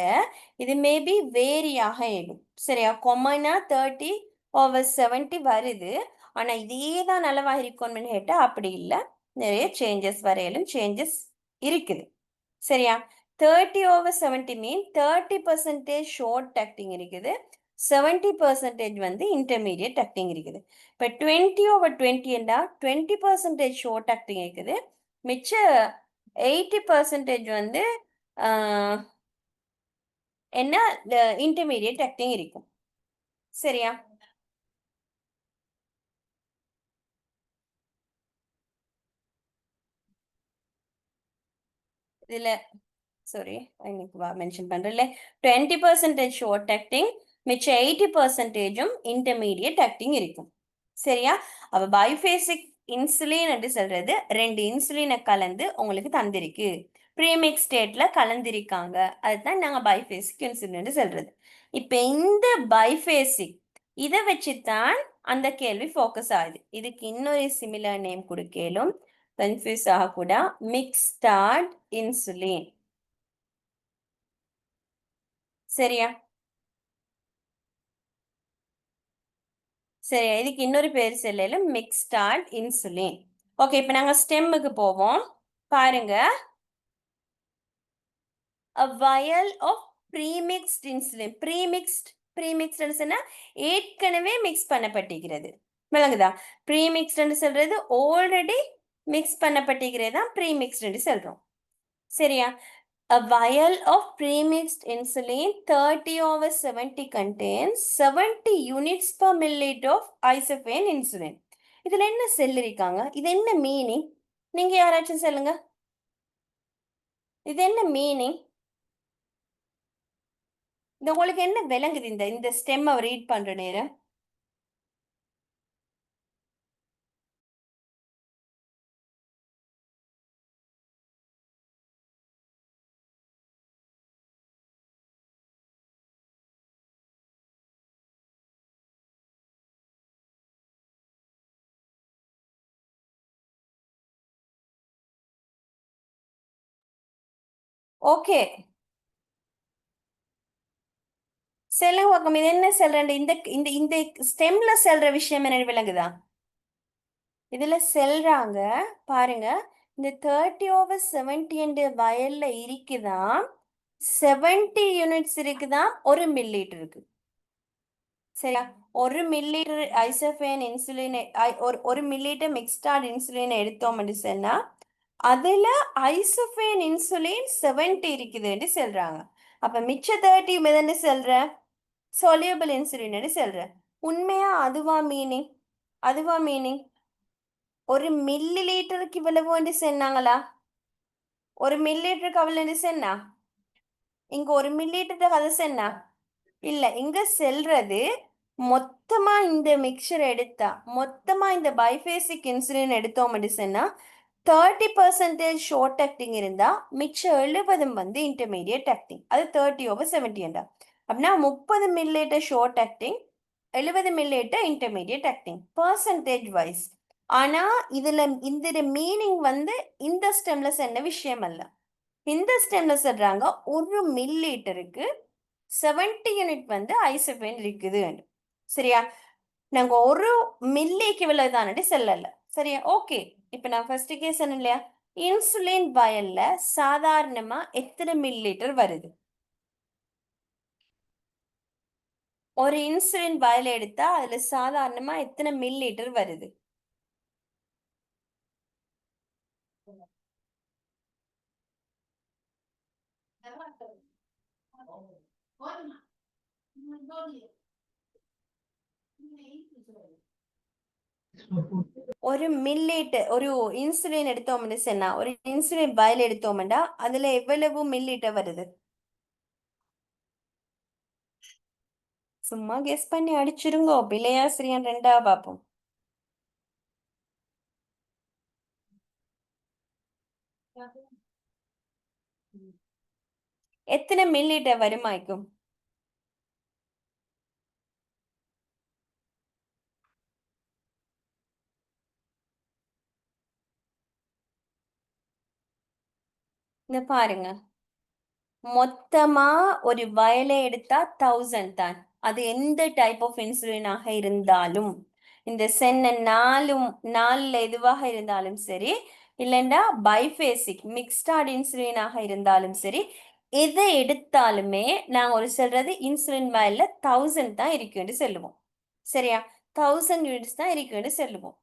இது மேபி வேரி ஆக இயலும். சரியா? கொமனா 30 over 70 வருது. ஆனா இதே தான் அளவாக இருக்கணும்னு கேட்டா அப்படி இல்ல. நிறைய சேஞ்சஸ் வரையிலும் சேஞ்சஸ் இருக்குது. சரியா? 30 over 70 மீன் 30% ஷார்ட் ஆக்டிங் இருக்குது. 70% வந்து இன்டர்மீடியட் ஆக்டிங் இருக்குது. இப்போ 20 over 20 என்றா 20% ஷார்ட் ஆக்டிங் இருக்குது. மிச்ச 80% வந்து என்ன இன்டர்மீடியட் ஆக்டிங் இருக்கும். சரியா? இதுல சாரி இன்னைக்கு மென்ஷன் பண்றேன்ல 20% ஷார்ட் ஆக்டிங் மிச்ச 80%ம் இன்டர்மீடியட் ஆக்டிங் இருக்கும். சரியா? அப்ப பைஃபேசிக் இன்சுலின் என்று சொல்றது 2 இன்சுலினை கலந்து உங்களுக்கு தந்திருக்கு. ப்ரீமிக்ஸ் ஸ்டேட்ல கலந்திருக்காங்க. அதுதான் நாங்க பைஃபேசிக் இன்சுலின் சொல்றது. இப்ப இந்த பைஃபேசிக் இதை வச்சுதான் அந்த கேள்வி ஃபோக்கஸ் ஆகுது. இதுக்கு இன்னொரு சிமிலர் நேம் கொடுக்கலும் கன்ஃபியூஸ் ஆகக்கூட மிக்ஸ்டார்ட் இன்சுலின். சரியா? சரியா? இதுக்கு இன்னொரு பேர் சொல்லல மிக்ஸ்டார்ட் இன்சுலின். ஓகே, இப்போ நாங்க ஸ்டெம்முக்கு போவோம். பாருங்க, a vial of premixed insulin. ப்ரீமிக்ஸ்ட் சொன்னா ஏற்கனவே மிக்ஸ் பண்ணப்பட்டிருக்கிறது. விளங்குதா? ப்ரீமிக்ஸ்ட் சொல்றது ஆல்ரெடி மிக்ஸ் பண்ணப்பட்டிருக்கிறது தான் ப்ரீமிக்ஸ்ட் சொல்றோம். சரியா? A vial of premixed insulin 30 over 70 contains 70 units per milliliter of isophane insulin. இதுல என்ன செல் இருக்காங்க? இது என்ன மீனிங்? நீங்க யாராச்சும் சொல்லுங்க. இது என்ன மீனிங்? இந்த உங்களுக்கு என்ன விளங்குது இந்த ஸ்டெம்மை ரீட் பண்ற நேரம்? ஓகே, சொல்லுங்க பார்க்கலாம். இது என்ன சொல்றேன்? இந்த இந்த இந்த ஸ்டெம்ல சொல்ற விஷயம் என்ன விளங்குதா? இதுல செல்றாங்க பாருங்க, இந்த 30 over 70 வயல்ல இருக்குதான் 70 யூனிட்ஸ் இருக்குதான் 1 மில்லிலிட்டர் இருக்கு. சரியா? 1 மில்லிலிட்டர் ஐசோஃபேன் இன்சுலின் ஒரு மில்லிலிட்டர் மிக்ஸ்டார்ட் இன்சுலின் எடுத்தோம்னு சொன்னா அதுல ஐசோஃபேன் இன்சுலின் 70 இருக்குதுன்னு சொல்றாங்க. அப்ப மிச்ச 30 எதுன்னு சொல்ற? சொலியபிள் இன்சுலின் சொல்ற. உண்மையா அதுவா மீனிங்? அதுவா மீனிங்? ஒரு மில்லி லிட்டருக்கு இவ்வளவு சொன்னாங்களா? ஒரு மில்லி லிட்டருக்கு அவ்வளவு சொன்னா? இங்க ஒரு மில்லி லிட்டர் கதை சொன்னா இல்ல. இங்க செல்றது மொத்தமா இந்த மிக்சர் எடுத்தா, மொத்தமா இந்த பைஃபேசிக் இன்சுலின் எடுத்தோம் சொன்னா 30% ஷார்ட் ஆக்டிங் இருந்தா மிச்சம் 70 வந்து இன்டர்மீடியட் ஆக்டிங். அது 30 over 70 என்றா அப்படின்னா 30 millilitre short acting, 70 millilitre intermediate acting percentage wise. ஆனா இதுல இந்த மீனிங் வந்து இந்த ஸ்டெம்ல சொன்ன விஷயம் அல்ல. இந்த ஸ்டெம்ல சொல்றாங்க ஒரு மில்லிலிட்டருக்கு 70 யூனிட் வந்து ஐசோஃபேன் இருக்குது. சரியா? நாங்க ஒரு மில்லிக்கு இவ்வளவுதானே செல்லல. சரியா? ஓகே, இப்ப நான் ஃபர்ஸ்ட்டுக்கே சொன்னேன் இல்லையா, இன்சுலின் வயல்ல சாதாரணமா எத்தனை மில்லிலிட்டர் வருது? ஒரு இன்சுலின் வயல் எடுத்தா அதுல சாதாரணமா எத்தனை மில்லிலிட்டர் வருது? ஒரு மில்லிலிட்டர் ஒரு இன்சுலின் எடுத்தோம்னு சொன்னா ஒரு இன்சுலின் வயல் எடுத்தோம்னா அதுல எவ்வளவு மில்லிலிட்டர் வருது? சும்மா கெஸ் பண்ணி அடிச்சிருங்கோ. பிள்ளையா சரியான் ரெண்டா பாப்போம். எத்தனை மில்லிலிட்டர் வருமாய்க்கும்? இந்த பாருங்க, மொத்தமா ஒரு வயலை எடுத்தா 1000 தான். அது எந்த டைப் ஆஃப் இன்சுலினாக இருந்தாலும், இந்த சென்ன நாலுல எதுவாக இருந்தாலும் சரி, இல்லைன்னா பைஃபேசிக் மிக்ஸ்டார்ட் இன்சுலினாக இருந்தாலும் சரி, எதை எடுத்தாலுமே நாங்க ஒரு சொல்றது இன்சுலின் வயல்ல 1000 தான் இருக்குன்னு சொல்லுவோம். சரியா? 1000 யூனிட்ஸ் தான் இருக்குன்னு சொல்லுவோம்.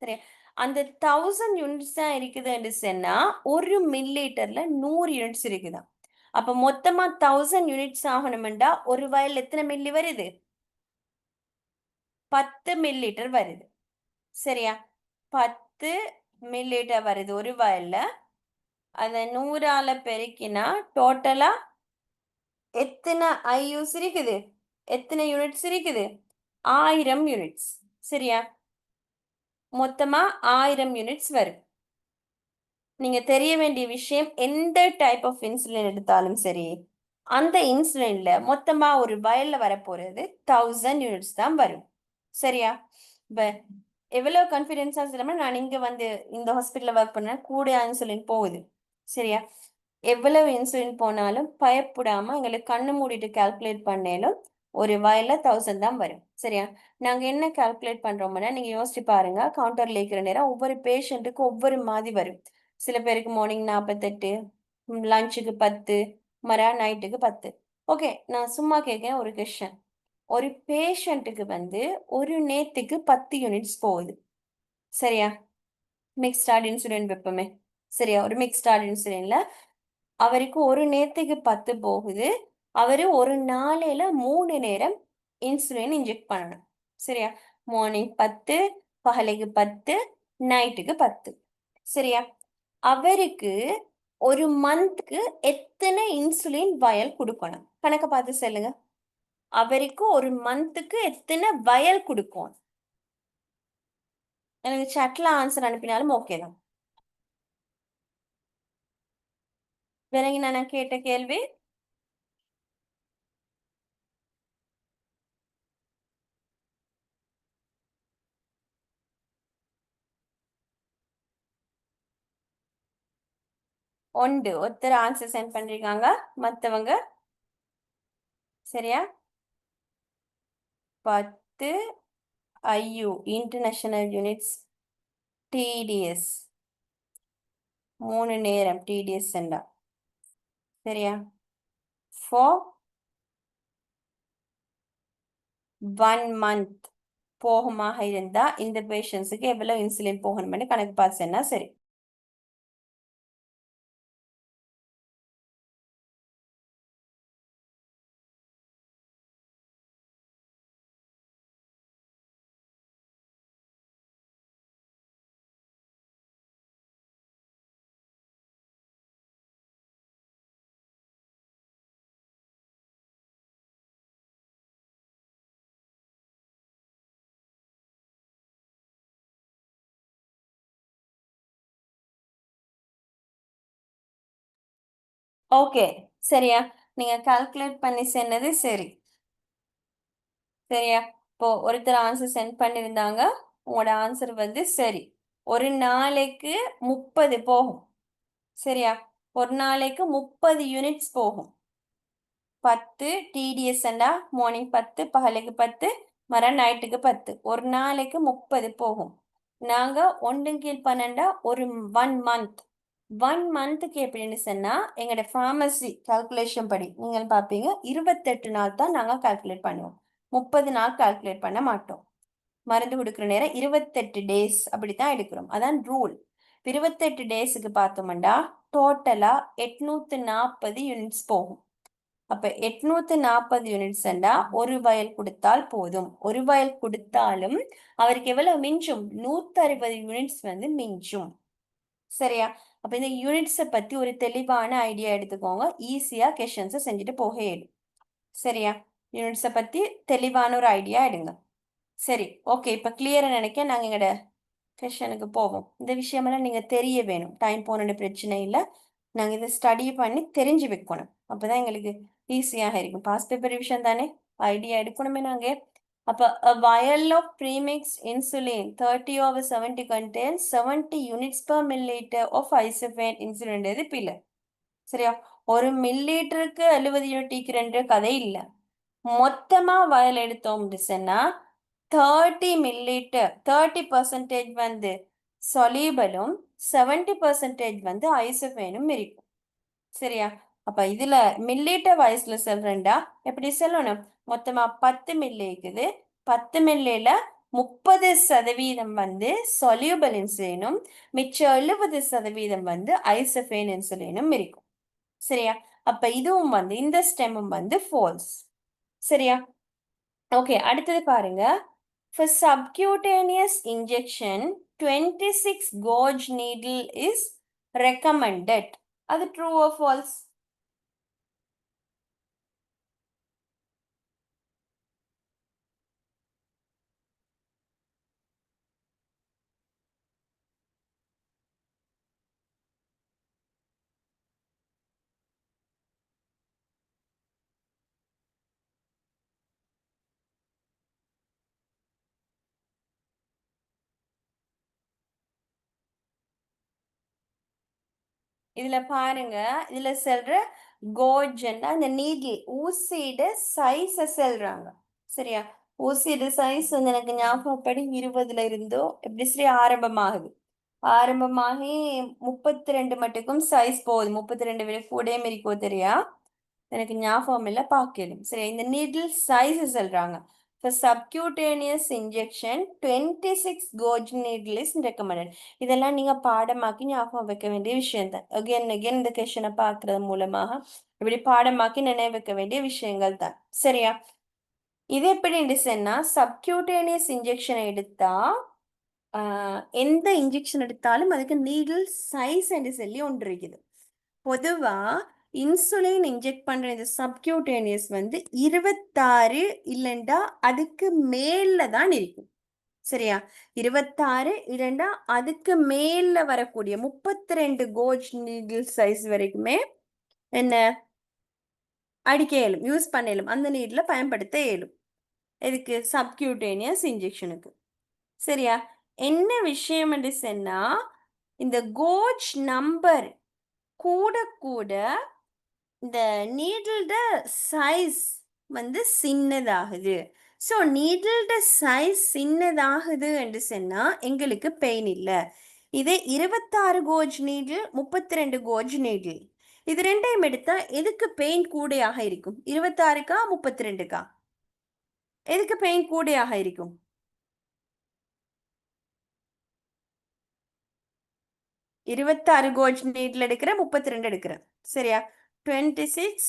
சரியா? அந்த 1000 யூனிட்ஸ் தான் இருக்குதுன்னு சொன்னா, ஒரு மில்லிலிட்டர்ல 100 யூனிட்ஸ் இருக்குதாம். அப்ப மொத்தமா 1000 யூனிட்ஸ் ஆகணும்டா ஒரு வயல்ல எத்தனை மில்லி வருது? 10 மில்லிலிட்டர் வருது. சரியா? 10 மில்லிலிட்டர் வருது ஒரு வயல்ல. அத 100ஆல பெருக்கினா டோட்டலா எத்தனை ஐயூஸ் இருக்குது? எத்தனை யூனிட்ஸ் இருக்குது? 1000 யூனிட்ஸ். சரியா? மொத்தமா 1000 யூனிட்ஸ் வரும். நீங்க தெரிய வேண்டிய விஷயம், எந்த டைப் ஆஃப் இன்சுலின் எடுத்தாலும் சரி, அந்த இன்சுலின்ல மொத்தமா ஒரு வயல்ல வரப்போறது 1000 யூனிட்ஸ் தான் வரும். சரியா? இப்ப எவ்வளவு கான்ஃபிடென்ஸா சொல்லாம நான் இங்க வந்து இந்த ஹாஸ்பிட்டல்ல ஒர்க் பண்ணேன், கூட இன்சுலின் போகுது. சரியா? எவ்வளவு இன்சுலின் போனாலும் பயப்படாம எங்களுக்கு கண்ணு மூடிட்டு கால்குலேட் பண்ணேலும் ஒரு வயல்ல 1000 தான் வரும். சரியா? நாங்க என்ன கால்குலேட் பண்றோம்னா, நீங்க யோசிச்சு பாருங்க. கவுண்டர்ல இருக்கிற நேரம் ஒவ்வொரு பேஷண்ட்டுக்கு ஒவ்வொரு மாதிரி வரும். சில பேருக்கு மார்னிங் 48, லஞ்சுக்கு 10, நைட்டுக்கு 10. ஓகே, நான் சும்மா கேட்கிறேன் ஒரு கொஸ்டின். ஒரு பேஷண்ட்டுக்கு வந்து ஒரு நேத்துக்கு 10 யூனிட்ஸ் போகுது. சரியா? மிக்ஸ்டார்ட் இன்சுலின் வைப்போமே. சரியா? ஒரு மிக்ஸ்டார்ட் இன்சுலின்ல அவருக்கு ஒரு நேரத்துக்கு 10 போகுது. அவரு ஒரு நாளையில 3 நேரம் இன்சுலின் இன்ஜெக்ட் பண்ணணும். சரியா? மார்னிங் 10, பகலுக்கு 10, நைட்டுக்கு 10. சரியா? அவருக்கு ஒரு மந்த்க்கு எத்தனை இன்சுலின் வயல் குடுக்கணும்? கணக்க பார்த்து சொல்லுங்க. அவருக்கு ஒரு மந்த்க்கு எத்தனை வயல் குடுக்கும்? எனக்கு சாட்ல ஆன்சர் அனுப்பினாலும் ஓகே தான். விளங்கினா நான் கேட்ட கேள்வி? உண்டு. ஒருத்தர் ஆன்சர் சென்ட் பண்ணிருக்காங்க. மத்தவங்க சரியா? 10 ஐயு இன்டர்நேஷனல் யூனிட்ஸ் டிடிஎஸ். 3 நேரம் டிடிஎஸ் என்றா. சரியா? ஃபார் 1 மந்த் போகுமாக இருந்தா இந்த பேஷண்ட்ஸுக்கு எவ்வளவு இன்சுலின் போகணும்னு கணக்கு பார்த்துன்னா சரி. ஓகே, சரியா? நீங்க கால்குலேட் பண்ணி சொன்னது சரி. சரியா? இப்போ ஒருத்தர் ஆன்சர் சென்ட் பண்ணியிருந்தாங்க. உங்களோட ஆன்சர் வந்து சரி. ஒரு நாளைக்கு 30 போகும். சரியா? ஒரு நாளைக்கு 30 யூனிட்ஸ் போகும். 10 டிடிஎஸ் மார்னிங் 10, பகலுக்கு 10, நைட்டுக்கு 10. ஒரு நாளைக்கு 30 போகும். நாங்க 1/12 ஒரு 1 மந்த். 1 மந்த்துக்கு எப்படின்னு சொன்னா, எங்களோட ஃபார்மசி கால்குலேஷன் படி நீங்கள் பார்ப்பீங்க, 28 நாள் தான் நாங்க கால்குலேட் பண்ணுவோம். 30 நாள் கால்குலேட் பண்ண மாட்டோம். மருந்து கொடுக்குற நேரம் 28 டேஸ் அப்படித்தான் எடுக்கிறோம். அதான் ரூல். 28 டேஸுக்கு பார்த்தோம்னா டோட்டலா 840 யூனிட்ஸ் போகும். அப்ப 840 யூனிட்ஸ்ண்டா ஒரு வயல் கொடுத்தால் போதும். ஒரு வயல் கொடுத்தாலும் அவருக்கு எவ்வளவு மிஞ்சும்? 160 யூனிட்ஸ் வந்து மிஞ்சும். சரியா? அப்ப இந்த யூனிட்ஸை பத்தி ஒரு தெளிவான ஐடியா எடுத்துக்கோங்க. ஈஸியா கொஸ்டின்ஸை செஞ்சுட்டு போக இயலும். சரியா? யூனிட்ஸை பற்றி தெளிவான ஒரு ஐடியா எடுங்க. சரி, ஓகே, இப்போ கிளியராக நினைக்க நாங்கள் எங்களோட கொஷனுக்கு போவோம். இந்த விஷயமெல்லாம் நீங்கள் தெரிய வேணும். டைம் போன பிரச்சனை இல்லை. நாங்கள் இதை ஸ்டடி பண்ணி தெரிஞ்சு வைக்கணும். அப்போ தான் எங்களுக்கு ஈஸியாக இருக்கும். பாஸ் பேப்பர் ரிவிஷன் தானே, ஐடியா எடுக்கணுமே நாங்கள். அப்போ a vial of premix insulin 30 over 70 contains 70 units per milliliter of isoflurane insulin. இது பிள்ளை சரியா? ஒரு மில்லிலிட்டருக்கு 70 யூனிட் ரெண்டு கதை இல்லை. மொத்தமா வயல் எடுத்தோம் சொன்னா 30 மில்லிலிட்டர் 30% வந்து சொலிபலும் 70% வந்து ஐசோஃபேனும் இருக்கும். சரியா? அப்ப இதுல மில்லிலிட்டர் வயசுல சொல்றேன்டா எப்படி சொல்லணும்? மொத்தமா 10 மில்லி இருக்குது. 10 மில்லியில 30% வந்து சொலியூபல் இன்சுலினும் மிச்சம் 70% வந்து ஐசோஃபேன் இன்சுலினும் இருக்கும். சரியா? அப்ப இதுவும் வந்து இந்த ஸ்டெம்மும் வந்து ஃபால்ஸ். சரியா? ஓகே, அடுத்தது பாருங்க. For subcutaneous injection, 26 gauge needle is recommended. அது true or false? இதுல பாருங்க, இதுல சொல்ற கோஜ்னா அந்த நீடில் ஊசியோட சைஸ சொல்றாங்க. சரியா? ஊசியோட சைஸ் வந்து எனக்கு ஞாபகப்படி 20ல இருந்தோ எப்படி சரி ஆரம்பமாகுது. ஆரம்பமாகி 32 மட்டுக்கும் சைஸ் போகுது. 32 விட கூடயும் இருக்கோ தெரியா? எனக்கு ஞாபகம் இல்லை, பார்க்கணும். சரி, இந்த நீடில் சைஸ் சொல்றாங்க. For subcutaneous injection, 26 gauge needle is recommended. இதெல்லாம் நீங்க பாடமாக்கி ஞாபகம் வைக்க வேண்டிய விஷயம் தான். அகைன் அகைன் இந்த கொஸ்டினை பார்க்கறது மூலமாக இப்படி பாடமாக்கி நினைவு வைக்க வேண்டிய விஷயங்கள் தான். சரியா? இது எப்படி சொன்னா சப்கியூட்டேனியஸ் இன்ஜெக்ஷன் எடுத்தா எந்த இன்ஜெக்ஷன் எடுத்தாலும் அதுக்கு நீடில் சைஸ் என்று சொல்லி ஒன்று இருக்குது. பொதுவா இன்சுலின் இன்ஜெக்ட் பண்ற இந்த சப்கியூட்டேனியஸ் வந்து 26 இல்லைண்டா அதுக்கு மேல தான் இருக்கும். சரியா? 26 இல்லைண்டா அதுக்கு மேல வரக்கூடிய 32 கோஜ் நீடில் சைஸ் வரைக்குமே என்ன அடிக்க இயலும், யூஸ் பண்ண இயலும், அந்த நீட்ல பயன்படுத்த இயலும். இதுக்கு சப்கியூட்டேனியஸ் இன்ஜெக்ஷனுக்கு. சரியா? என்ன விஷயம் என்று சொன்னா இந்த கோஜ் நம்பர் கூட கூட இந்த நீடில்ட சைஸ் வந்து சின்னதாகுது. ஸோ நீடில்ட சைஸ் சின்னதாகுது என்று சொன்னா எங்களுக்கு பெயின் இல்லை. இதே 26 கோஜ் நீடில் 32 கோஜ் நீடில் இது ரெண்டையும் எடுத்தா எதுக்கு பெயின் கூடையாக இருக்கும்? 26க்கா 32க்கா? எதுக்கு பெயின் கூடையாக இருக்கும்? 26 கோஜ் நீட்ல எடுக்கிற 32 எடுக்கிற. சரியா? 26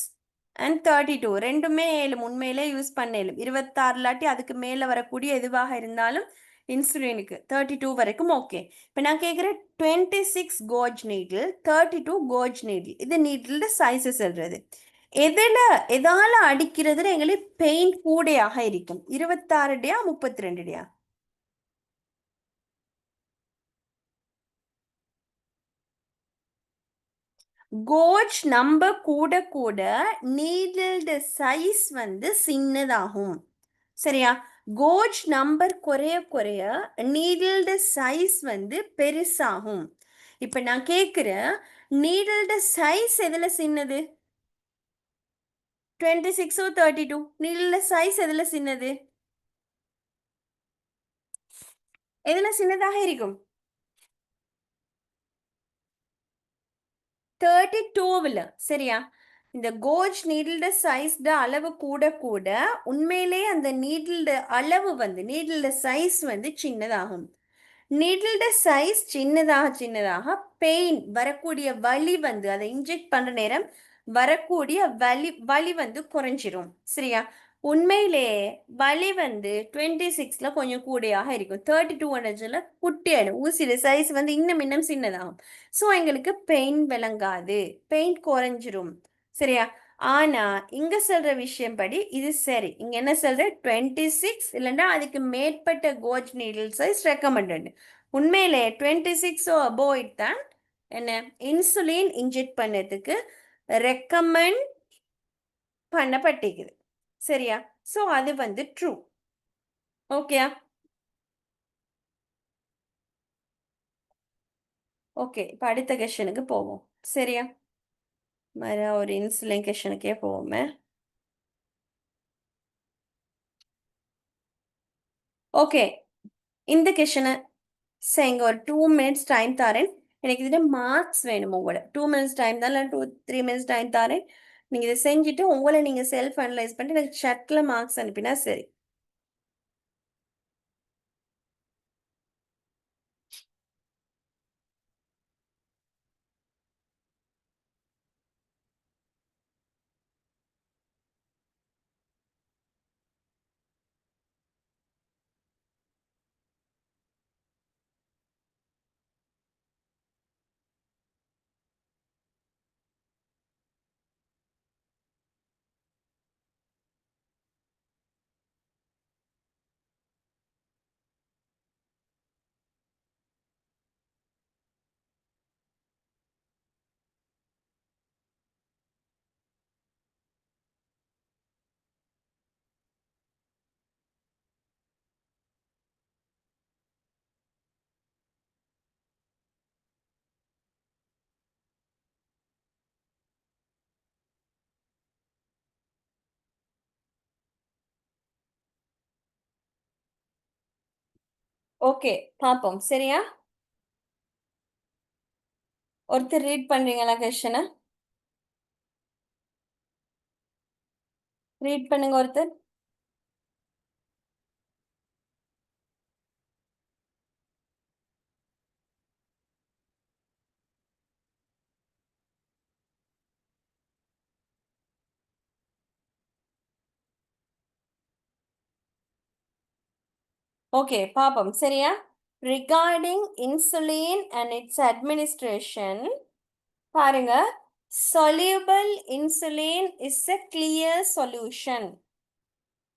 அண்ட் 32 ரெண்டுமே ஏழும் உண்மையிலே யூஸ் பண்ணேலும். 26 இல்லாட்டி அதுக்கு மேல வரக்கூடிய எதுவாக இருந்தாலும் இன்சுலினுக்கு 32 வரைக்கும் ஓகே. இப்போ நான் கேட்குறேன் 26 கோஜ் நீடில் 32 கோஜ் நீடில் இது நீடில் சைஸை சொல்றது. எதால அடிக்கிறதுல எங்களுக்கு பெயின் கூடையாக இருக்கும்? 26 32 கோஜ் நம்பர் கூட கூட நீடில்ட சைஸ் வந்து சின்னதாகும். சரியா? கோஜ் நம்பர் குறைய குறைய நீடில்ட சைஸ் வந்து பெருசாகும். இப்ப நான் கேட்கிறேன் நீடில்ட சைஸ் எதுல சின்னது? 26 32 நீடில்ட சைஸ் எதுல சின்னது? எதுல சின்னதாக இருக்கும்? 32வில். சரியா? இந்த கோஜ் நீடில்ட சைஸ்ட அளவு கூட கூட உண்மையிலே அந்த நீடில்ட அளவு வந்து நீடில்ட சைஸ் வந்து சின்னதாகும். நீடில்ட சைஸ் சின்னதாக பெயின் வரக்கூடிய வலி வந்து அதை இன்ஜெக்ட் பண்ற நேரம் வரக்கூடிய வலி வந்து குறைஞ்சிரும். சரியா? உண்மையிலே வலி வந்து 26ல கொஞ்சம் கூடையாக இருக்கும். 32 குட்டியாயிடும். ஊசியில சைஸ் வந்து இன்னும் சின்னதாகும். ஸோ எங்களுக்கு பெயின் விளங்காது, பெயின் குறைஞ்சிரும். சரியா? ஆனா இங்க சொல்ற விஷயம் படி இது சரி. இங்க என்ன சொல்ற 26 இல்லைன்னா அதுக்கு மேற்பட்ட கோஜ் நீடில் சைஸ் ரெக்கமெண்டட். உண்மையிலே 26 above it தான் என்ன இன்சுலின் இன்ஜெக்ட் பண்ணதுக்கு ரெக்கமெண்ட் பண்ணப்பட்டிருக்குது. சரியா? ஸோ அது வந்து ட்ரூ. ஓகே ஓகே, இப்போ அடுத்த கொஷனுக்கு போவோம். சரியா? மறு ஒரு இன்சுலின் கொஷனுக்கே போவோமே. ஓகே, இந்த கொஷனை செய்யுங்க. ஒரு 2 minutes டைம் தரேன். எனக்கு இதில் மார்க்ஸ் வேணும் உங்களோட. 2 minutes டைம் தான், இல்லை 2-3 minutes டைம் தரேன். நீங்கள் இதை செஞ்சுட்டு உங்களை நீங்கள் செல்ஃப் அனலைஸ் பண்ணிட்டு எனக்கு சட்டில் மார்க்ஸ் அனுப்பினா சரி. ஓகே, பார்ப்போம். சரியா? ஒருத்தர் ரீட் பண்றீங்களா கொஷனை? ரீட் பண்ணுங்க ஒருத்தர். ஓகே, பார்ப்போம். சரியா? Regarding insulin and it's administration, பாருங்க, soluble insulin is a clear solution.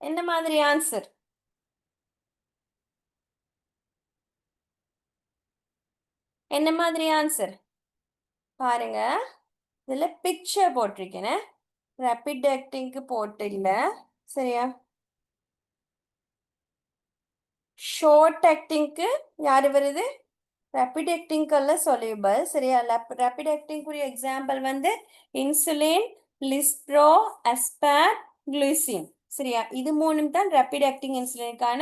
என்ன மாதிரி ஆன்சர்? என்ன மாதிரி ஆன்சர்? பாருங்க, இதுல பிக்சர் போட்டிருக்கேன். ரேபிட் ஆக்டிங்க்கு போட்டு இல்ல. சரியா? ஷார்ட் ஆக்டிங்க்கு யாரு வருது? ரேபிட் ஆக்டிங்கல்ல soluble. சரியா? ரேபிட் ஆக்டிங்குரிய எக்ஸாம்பிள் வந்து இன்சுலின், லிஸ்ப்ரோ, அஸ்பார், குளுசின். சரியா? இது மூணும் தான் ரேபிட் ஆக்டிங் இன்சுலினுக்கான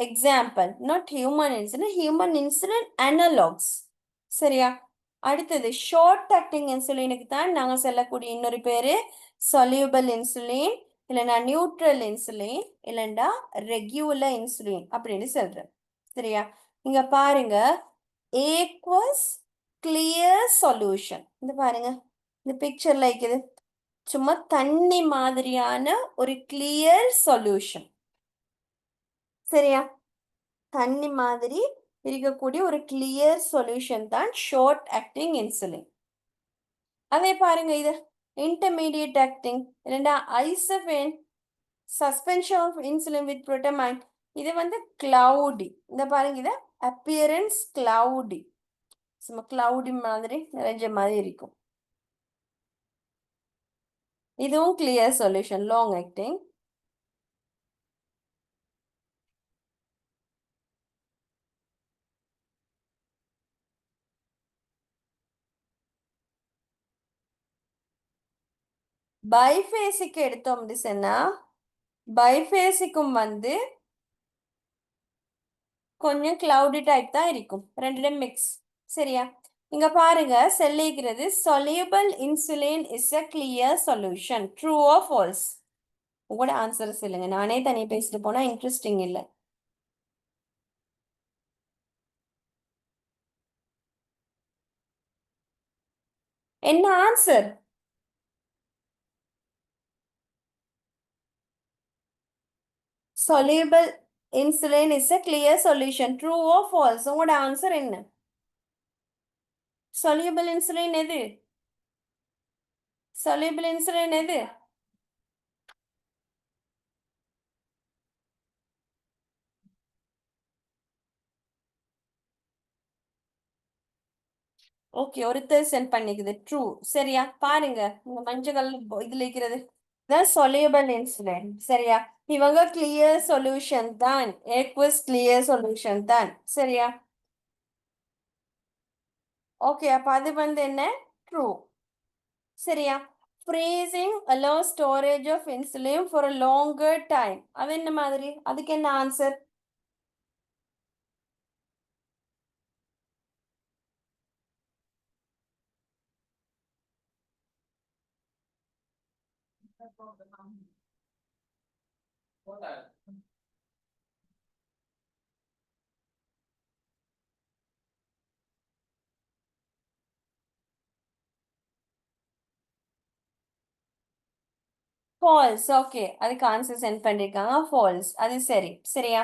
example. Not human insulin, human insulin analogues. சரியா? அடுத்தது ஷார்ட் ஆக்டிங் இன்சுலினுக்கு தான் நாங்கள் சொல்லக்கூடிய இன்னொரு பேரு soluble இன்சுலின், இல்லைன்னா நியூட்ரல் இன்சுலின், இல்லைன்னா ரெகுலர் இன்சுலின் அப்படின்னு சொல்றேன். சரியா? இங்க பாருங்க, ஏக்வஸ் கிளியர் சொல்யூஷன். இந்த பாருங்க, இந்த பிக்சர்ல இருக்குது சும்மா தண்ணி மாதிரியான ஒரு கிளியர் சொல்யூஷன். சரியா? தண்ணி மாதிரி இருக்கக்கூடிய ஒரு கிளியர் சொல்யூஷன் தான் ஷார்ட் ஆக்டிங் இன்சுலின். அதே பாருங்க, இது இன்டர்மீடியட் ஆக்டிங், இல்லைன்னா ஐசபேன் சஸ்பென்ஷன் ஆஃப் இன்சுலின் வித் புரோட்டமைன். இது வந்து கிளவுடி. இந்த பாருங்க, இது அப்பியரன்ஸ் கிளவுடி, சும்மா கிளவுடி மாதிரி நிறைஞ்ச மாதிரி இருக்கும். இதுவும் clear solution, long acting. Biphasic எடுத்தோம் அப்படின்னா பைஃபேசிக்கும் வந்து கொஞ்சம் கிளவுடி டைப் தான் இருக்கும், ரெண்டுடும் மிக்ஸ். சரியா? இங்க பாருங்க, சொல்லிக்கிறது soluble insulin is a clear solution. True or false? உங்களோட ஆன்சர் சொல்லுங்க. நானே தனியாக பேசிட்டு போனா இன்ட்ரெஸ்டிங் இல்லை. என்ன answer? soluble insulin is a clear solution. True or false? உங்களோட ஆன்சர் என்ன? soluble insulin எது? soluble insulin எது? ஓகே, ஒருத்தர் சென்ட் பண்ணிக்குது. ட்ரூ. சரியா? பாருங்க இந்த மஞ்சள் இதுல இருக்கிறது soluble insulin. சரியா? இவங்க கிளியர் சொல்யூஷன் தான், aqueous கிளியர் சொல்யூஷன் தான். சரியா? ஓகே, அப்ப அது என்ன? ட்ரூ. சரியா? freezing allows storage of insulin for a longer time. அது என்ன மாதிரி? அதுக்கு என்ன ஆன்சர்? ஃபால்ஸ். ஓகே, அதுக்கு ஆன்சர் சென்ட் பண்ணிருக்காங்க. ஃபால்ஸ். அது சரி. சரியா?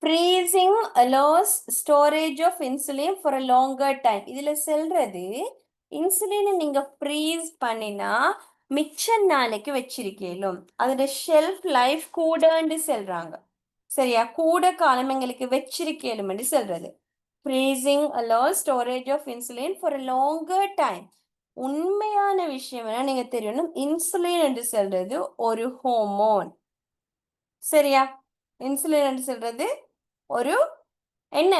Freezing allows storage of insulin for a longer time. இதுல சொல்றது இன்சுலினை நீங்க ஃப்ரீஸ் பண்ணினா மிச்ச நாளைக்கு வச்சிருக்கேலும் அதோட ஷெல்ஃப் லைஃப் கூடன்னு சொல்றாங்க. சரியா? கூட காலம் எங்களுக்கு வச்சிருக்கேலும்னு சொல்றது. Freezing allows storage of insulin for a longer time. உண்மையான விஷயம் என்ன நீங்க தெரியணும், இன்சுலின் என்று சொல்றது ஒரு ஹோமோன். சரியா? இன்சுலின் என்று சொல்றது ஒரு என்ன?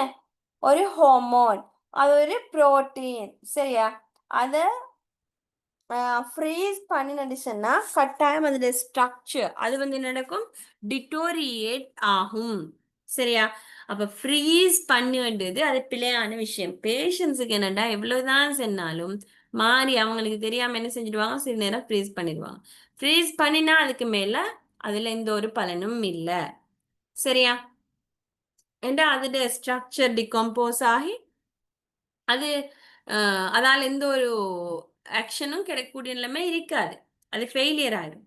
ஒரு ஹோமோன். அது ஒரு புரோட்டீன். சரியா? அத ஃப்ரீஸ் பண்ணினடிச்சுன்னா கட்டாயம் அதோட ஸ்ட்ரக்சர் அது என்ன நடக்கும்? டிட்டோரியேட் ஆகும். சரியா? அப்ப ஃப்ரீஸ் பண்ணுன்றது அது பிழையான விஷயம். பேஷன்ஸுக்கு என்னடா எவ்வளவுதான் சொன்னாலும் மாறி அவங்களுக்கு தெரியாம என்ன செஞ்சிடுவாங்க, சில நேரம் ஃப்ரீஸ் பண்ணிடுவாங்க. ஃப்ரீஸ் பண்ணினா அதுக்கு மேல அதுல எந்த ஒரு பலனும் இல்லை. சரியா? ஏண்டா அதோட ஸ்ட்ரக்சர் டிகம்போஸ் ஆகி அது அதால எந்த ஒரு ஆக்ஷனும் கிடைக்கக்கூடிய நிலைமை இருக்காது. அது ஃபெயிலியர் ஆயிடும்.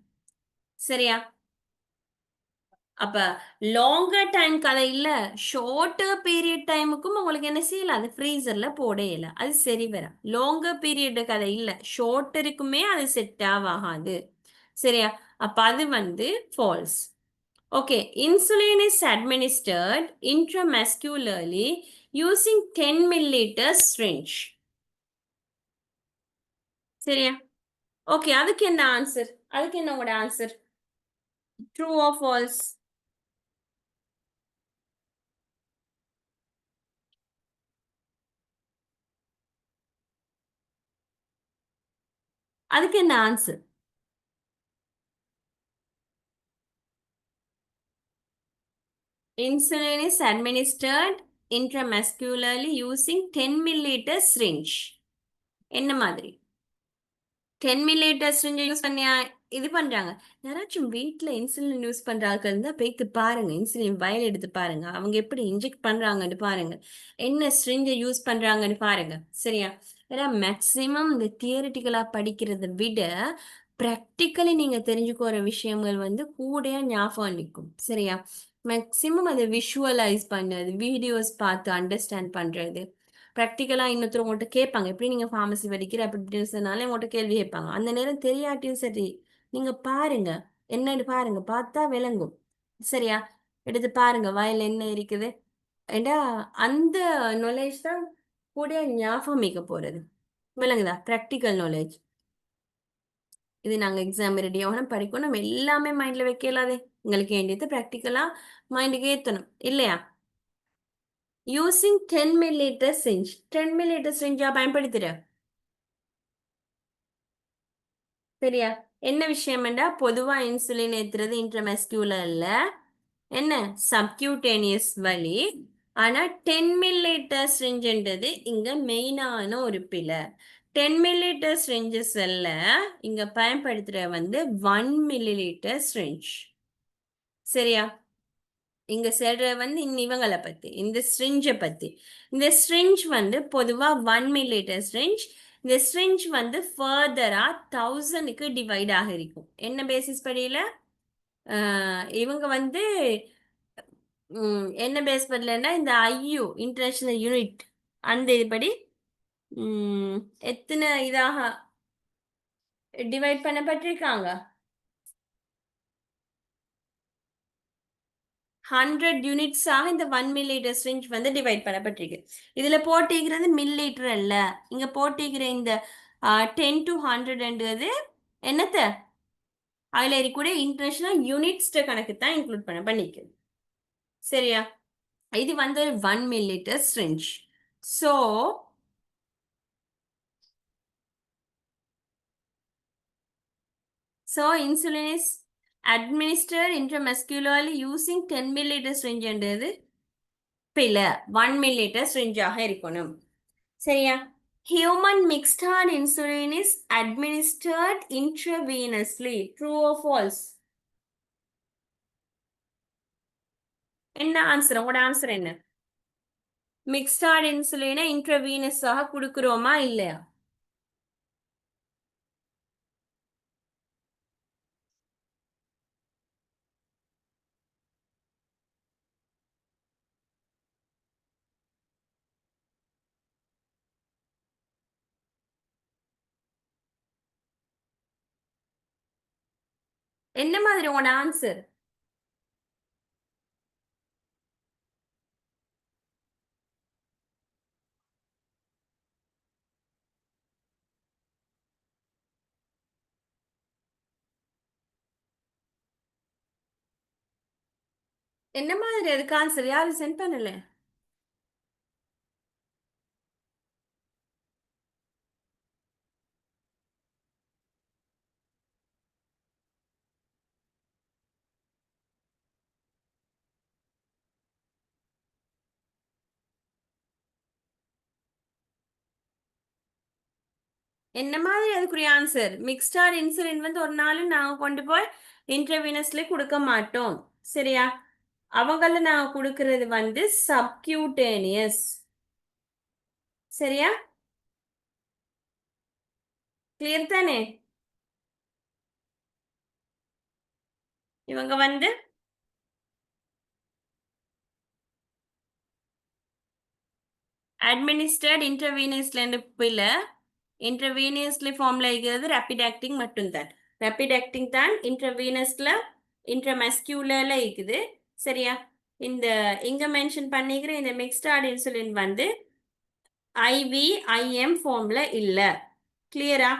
சரியா? அப்ப லாங்கர் டைம் கதை இல்ல, ஷார்ட்டர் பீரியட் டைமுக்கும் உங்களுக்கு என்ன செய்யலாம், அது ஃப்ரீசர்ல போட இயல. அது சரி வர. லாங்கர் பீரியட் கதை இல்ல, ஷார்ட்டருக்குமே அது செட் ஆகாது. சரியா? அப்ப அது false. Okay, insulin is administered intramuscularly using 10 milliliter syringe. சரியா? ஓகே, அதுக்கு என்ன ஆன்சர்? அதுக்கு என்ன உங்களோட ஆன்சர்? True or falls? அதுக்கு என்ன answer? Insulin is administered intramuscularly using 10 milliliter syringe. என்ன மாதிரி? 10 milliliter syringe யூஸ் பண்ணியா இது பண்றாங்க? யாராச்சும் வீட்ல இன்சுலின் யூஸ் பண்றாங்க இருந்தா போய்த்து பாருங்க. இன்சுலின் வயல் எடுத்து பாருங்க. அவங்க எப்படி இன்ஜெக்ட் பண்றாங்கன்னு பாருங்க. என்ன syringe யூஸ் பண்றாங்கன்னு பாருங்க. சரியா? ஏன்னா மேக்சிமம் இந்த தியரிட்டிக்கலா படிக்கிறதை விட ப்ராக்டிக்கலி நீங்க தெரிஞ்சுக்கிற விஷயங்கள் கூடயா ஞாபகம் நிற்கும். சரியா? மேக்சிமம் அதை விஷுவலைஸ் பண்ணது, வீடியோஸ் பார்த்து அண்டர்ஸ்டாண்ட் பண்றது. ப்ராக்டிக்கலா இன்னொருத்தர் உங்கள்கிட்ட கேட்பாங்க, எப்படி நீங்க ஃபார்மசி படிக்கிற அப்படி இப்படின்னு சொன்னாலே உங்கள்கிட்ட கேள்வி கேட்பாங்க. அந்த நேரம் தெரியாட்டியும் சரி, நீங்க பாருங்க, என்னன்னு பாருங்க, பார்த்தா விளங்கும். சரியா? எடுத்து பாருங்க வயல்ல என்ன இருக்குது. ஏண்டா அந்த நாலேஜ் தான் கூட ஞாபகம் வைக்க போறது. விளங்குதா? Practical knowledge. இது நாங்க எக்ஸாம் ரெடி ஆகணும் படிக்கணும், நம்ம எல்லாமே மைண்ட்ல வைக்கலாதே. உங்களுக்கு வேண்டியது ப்ராக்டிக்கலா மைண்டுக்கு ஏத்தணும் இல்லையா? Using 10 milliliter syringe. 10 milliliter syringe பயன்படுத்துற. சரியா? என்ன விஷயம்டா, பொதுவா இன்சுலின் ஏத்துறது இன்ட்ரமஸ்குலர்ல என்ன சப்கியூட்டேனியஸ் வழி. ஆனா 10 milliliter syringeன்றது இங்க மெயினான ஒரு பிழை. 10 milliliter syringes அல்ல, இங்க பயன்படுத்துற 1 milliliter syringe. சரியா? இங்க சொல்ற இவங்களை பத்தி, இந்த ஸ்ட்ரிஞ்சை பத்தி. இந்த ஸ்ட்ரிஞ்ச் பொதுவா 1 milliliter syringe. இந்த ஸ்ட்ரிஞ்ச் ஃபர்தரா 1000க்கு டிவைட் ஆக இருக்கும். என்ன பேசிஸ் படியில? இவங்க என்ன பேஸ் பண்ணலன்னா இந்த ஐயு இன்டர்நேஷனல் யூனிட் அந்த இதுபடி எத்தனை இதாக டிவைட் பண்ணப்பட்டிருக்காங்க. 100 யூனிட்ஸாக இந்த 1 மில்லிலிட்டர் சிரிஞ்ச் வந்து டிவைட் பண்ணப்பட்டிருக்கு. இதுல போட்டிருக்கிறது மில்லிலிட்டர் அல்ல. இங்க போட்டிருக்கிற இந்த 10 to 100ன்றது என்னத்த அதுல இருக்கக்கூடிய இன்டர்நேஷனல் யூனிட்ஸ் கணக்கு தான் இன்க்ளூட் பண்ணிக்கிறது. சரியா? இது வந்து 1 millilitre syringe. So insulin is administered intramuscularly using 10 milliliter syringe என்றது பில 1 milliliter syringe ஆக இருக்கணும். சரியா? Human mixed heart insulin is administered intravenously. True or false? என்ன ஆன்சர்? உங்களோட ஆன்சர் என்ன? மிக்ஸ்ட் ஹார்ட் இன்சுலினை இன்ட்ரவீனஸ் ஆக கொடுக்கிறோமா இல்லையா? என்ன மாதிரி உங்களோட ஆன்சர்? என்ன மாதிரி அதுக்கு ஆன்சர் யாரும் சென்ட் பண்ணல? என்ன மாதிரி அதுக்குரிய ஆன்சர்? மிக்ஸ்டார் இன்சுலின் வந்து ஒரு நாளும் நாங்க கொண்டு போய் இன்ட்ரவீனஸ்ல கொடுக்க மாட்டோம். சரியா? அவங்கள நாங்க கொடுக்கறது வந்து சப்கியூட்டேனியஸ். சரியா? கிளியர் தானே? இவங்க வந்து அட்மினிஸ்டர்ட் இன்ட்ரவீனியஸ்ல பில இன்ட்ரவீனியஸ்ல ஃபார்ம்ல இருக்கிறது ரேபிட் ஆக்டிங் மட்டும்தான். ரேபிட் ஆக்டிங் தான் இன்ட்ரவீனஸ்ல இன்ட்ரமஸ்கியூலர்ல இருக்குது. சரியா? இந்த இங்க மென்ஷன் பண்ணிக்கிற இந்த மிக்ஸ்டார்ட் இன்சுலின் வந்து ஐவி ஐஎம் ஃபார்ம்ல இல்ல. கிளியரா?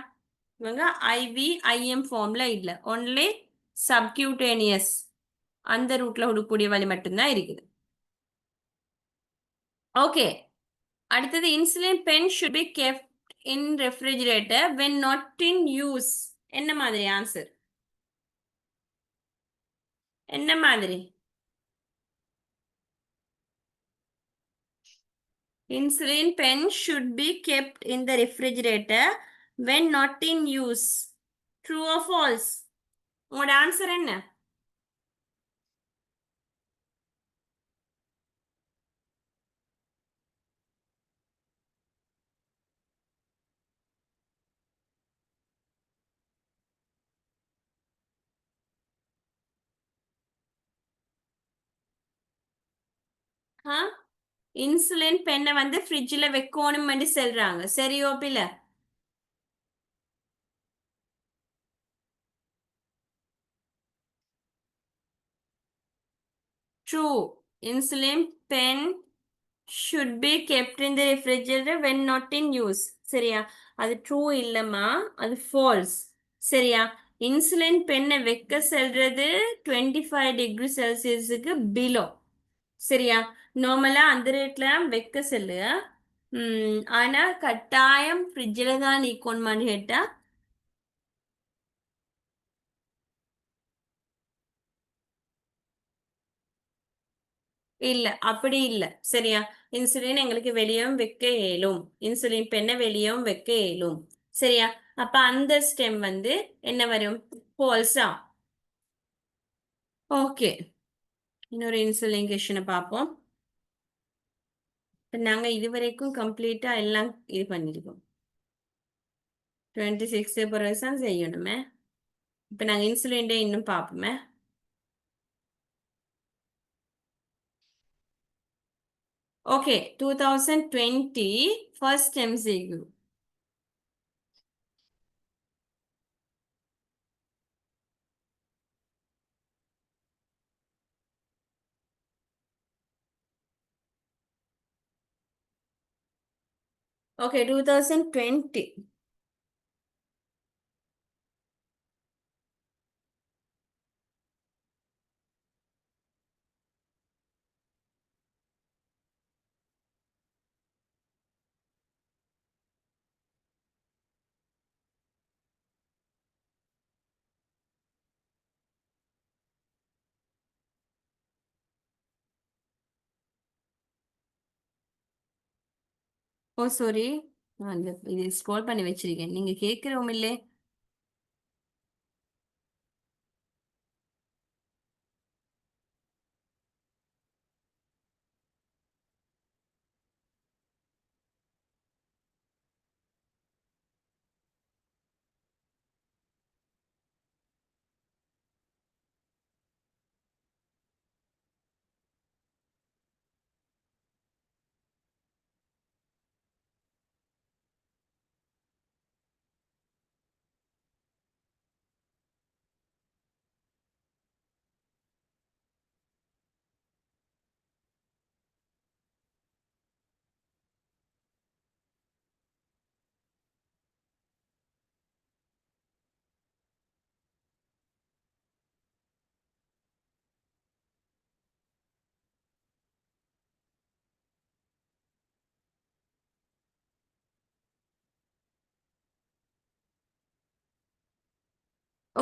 இவங்க ஐவி ஐஎம் ஃபார்ம்ல இல்ல. ஒன்லி சப்கியூட்டேனியஸ் அந்த ரூட்ல கொடுக்கக்கூடிய வழி மட்டும்தான் இருக்குது. ஓகே. அடுத்தது insulin pen should be kept in refrigerator when not in use. என்ன மாதிரி ஆன்சர்? என்ன மாதிரி? Insulin pen should be kept in the refrigerator when not in use. True or false? உங்களோட ஆன்சர் என்ன? இன்சுலின் பெண்ணை வந்து ஃப்ரிட்ஜில் வைக்கணும் சொல்றாங்க. சரியோ பிள்ளை? True. Insulin pen should be kept in the refrigerator when not in use. சரியா? அது ட்ரூ இல்லம்மா, அது ஃபால்ஸ். சரியா? இன்சுலின் பெண்ணை வைக்க செல்றது 25 டிகிரி செல்சியஸுக்கு பிலோ. சரியா? நார்மலா அந்த ரேட்ல வைக்க செல்லு. ஆனா கட்டாயம் ஃப்ரிட்ஜில் தான் நீக்கணுமான்னு கேட்டா இல்ல, அப்படி இல்ல. சரியா? இன்சுலின் எங்களுக்கு வெளியும் வைக்க இயலும். இன்சுலின் பெண்ணை வெளியும் வைக்க இயலும். சரியா? அப்ப அந்த ஸ்டெம் வந்து என்ன வரும்? ஃபால்ஸா? ஓகே. இன்னொரு இன்சுலின் கொஸ்டினை பார்ப்போம். இப்ப நாங்க இதுவரைக்கும் கம்ப்ளீட்டா எல்லாம் இது பண்ணிருக்கோம். 26 பிறகு தான் செய்யணுமே. இப்ப நாங்க இன்சுலின் இன்னும் பார்ப்போமே. ஓகே. 2020 first MCQ. ஓகே 2020. ஓ சாரி, நான் இது ஸ்க்ரோல் பண்ணி வச்சிருக்கேன், நீங்க கேட்கிறோம் இல்லே.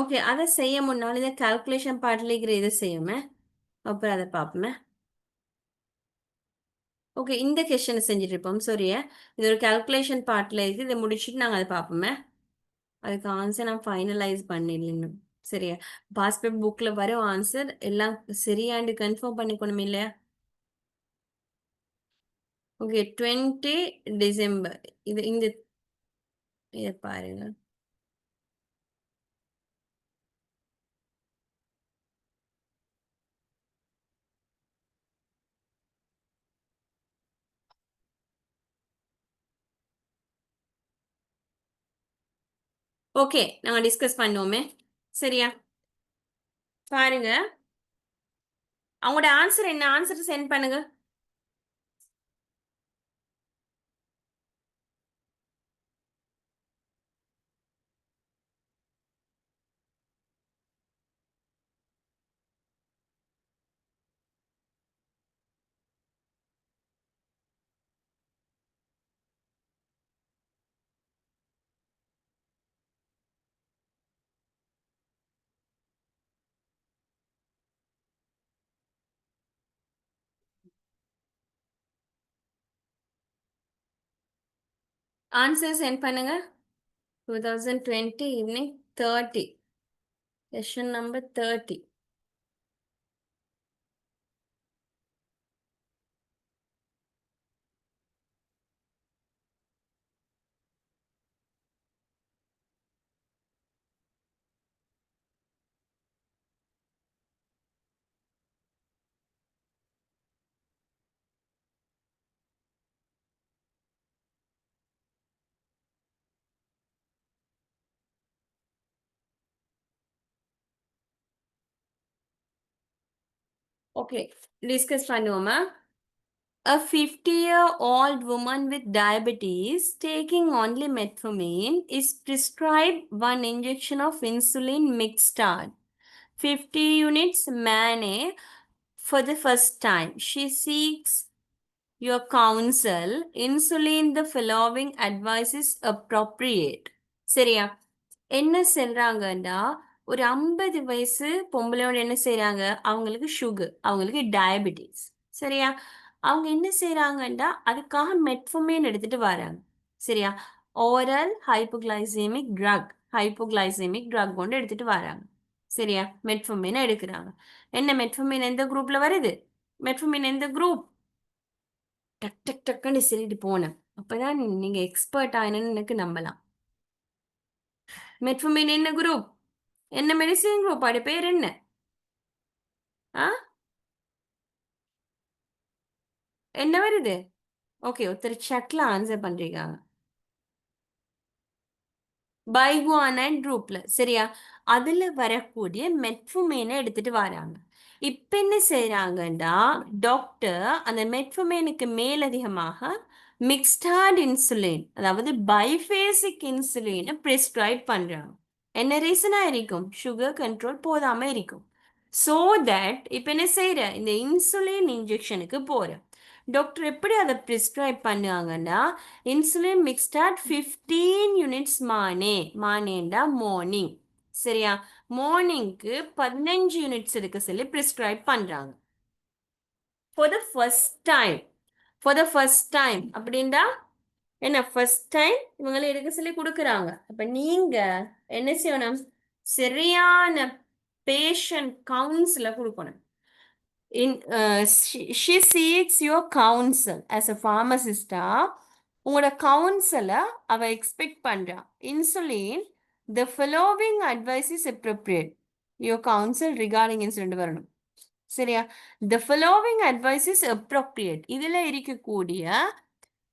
ஓகே, அதை செய்ய முன்னால் இந்த கால்குலேஷன் பார்ட்ல இருக்கிற இதை செய்யுமே, அப்புறம் அதை பார்ப்போமே. ஓகே, இந்த கொஸ்டினை செஞ்சுட்டு இருப்போம். சாரியா, இது ஒரு கால்குலேஷன் பார்ட்ல இருக்கு, இதை முடிச்சுட்டு நாங்கள் அதை பார்ப்போமே. அதுக்கு ஆன்சர் நான் ஃபைனலைஸ் பண்ணிடணும். சரியா, பாஸ்பேட் புக்ல வரும் ஆன்சர் எல்லாம் சரியாண்டு கன்ஃபார்ம் பண்ணிக்கணும் இல்லையா. ஓகே 20 டிசம்பர், இது இந்த இதை பாருங்க. ஓகே, நாங்கள் டிஸ்கஸ் பண்ணுவோமே. சரியா, பாருங்க, அவங்களோட ஆன்சர் என்ன, ஆன்சர் சென்ட் பண்ணுங்க. ஆன்சர் சென்ட் பண்ணுங்க. 2020 evening 30, session number 30. Okay, discuss பண்ணுவோமா. A 50-year-old woman with diabetes taking only metformin is prescribed one injection of insulin mixed 50 units MANA for the first time. She seeks your counsel. Insulin, the following advice is appropriate. சரியா, என்ன சொல்றாங்கன்னா, ஒரு 50 வயசு பொம்பளையோட என்ன செய்றாங்க, அவங்களுக்கு sugar, அவங்களுக்கு diabetes. சரியா, அவங்க என்ன செய்றாங்கன்னா அதுக்காக மெட்ஃபோர்மின் எடுத்துட்டு வராங்க. சரியா, ஓரல் ஹைப்போகிளைசெமிக் ட்ரக் கொண்டு எடுத்துட்டு வராங்க. சரியா, மெட்ஃபோர்மின் எடுக்கிறாங்க. என்ன மெட்ஃபோர்மின் எந்த குரூப்ல வருது, மெட்ஃபோர்மின் எந்த குரூப், டக் டக் டக்குன்னு சொல்லிட்டு போனேன். அப்பதான் நீங்க எக்ஸ்பர்ட் ஆயினு எனக்கு நம்பலாம். மெட்ஃபோர்மின் என்ன குரூப், என்ன மெடிசின் குரூப், அது பேர் என்ன? ஆ, என்ன வருது? ஓகே, ஒருத்தர் chatல ஆன்சர் பண்றீங்க. பைகுவானைன் குரூப்ல. சரியா, அதுல வரக்கூடிய மெட்ஃபோர்மினை எடுத்துட்டு வராங்க. இப்ப என்ன செய்றாங்கன்னா டாக்டர் அந்த மெட்ஃபோர்மினுக்கு மேலதிகமாக மிக்ஸ்டார்ட் இன்சுலின் அதாவது பைஃபேசிக் இன்சுலினை ப்ரிஸ்கிரைப் பண்றாங்க. என்ன ரீசனா இருக்கும்? சுகர் கண்ட்ரோல் போதாம இருக்கும். ஸோ தட் இப்போ என்ன செய்யற, இந்த இன்சுலின் இன்ஜெக்ஷனுக்கு போற டாக்டர் எப்படி அதை ப்ரிஸ்கிரைப் பண்ணுவாங்கன்னா, இன்சுலின் மிக்ஸ்டார்ட் 15 யூனிட்ஸ் மானேண்டா மார்னிங். சரியா? மார்னிங்க்கு 15 யூனிட்ஸ் எடுக்க சொல்லி ப்ரிஸ்கிரைப் பண்றாங்க. For the first time. For the first time அப்படின்டா என்ன? ஃபர்ஸ்ட் டைம் இவங்களை எடுக்க சொல்லி கொடுக்குறாங்க. அப்ப நீங்க என்ன செய்யணும்? சரியான பேஷண்ட் கவுன்சில கொடுக்கணும். She seeks your counsel as a pharmacist-ஆ உங்களோட கவுன்சிலை அவ எக்ஸ்பெக்ட் பண்றா. Insulin the following advice is appropriate. Your counsel regarding insulin வரணும். சரியா? the following advice is appropriate. இதுல இருக்கக்கூடிய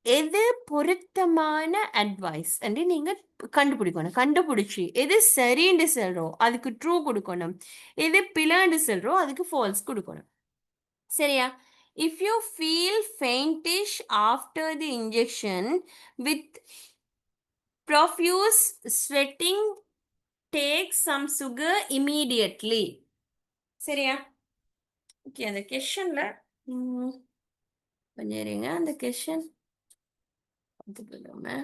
எது பொருத்தமான அட்வைஸ் என்று நீங்க கண்டுபிடிக்கணும். கண்டுபிடிச்சி எது சரின்னு சொல்றோம் அதுக்கு ட்ரூ கொடுக்கணும், எது பிளான்னு சொல்றோம் அதுக்கு ஃபால்ஸ் கொடுக்கணும். சரியா? if you feel faintish after the injection with profuse sweating, take some sugar immediately. சரியா? ஓகே, அந்த கொஷன்ல கொஞ்சம் இருங்க, அந்த question பார்த்துக்கலாமா?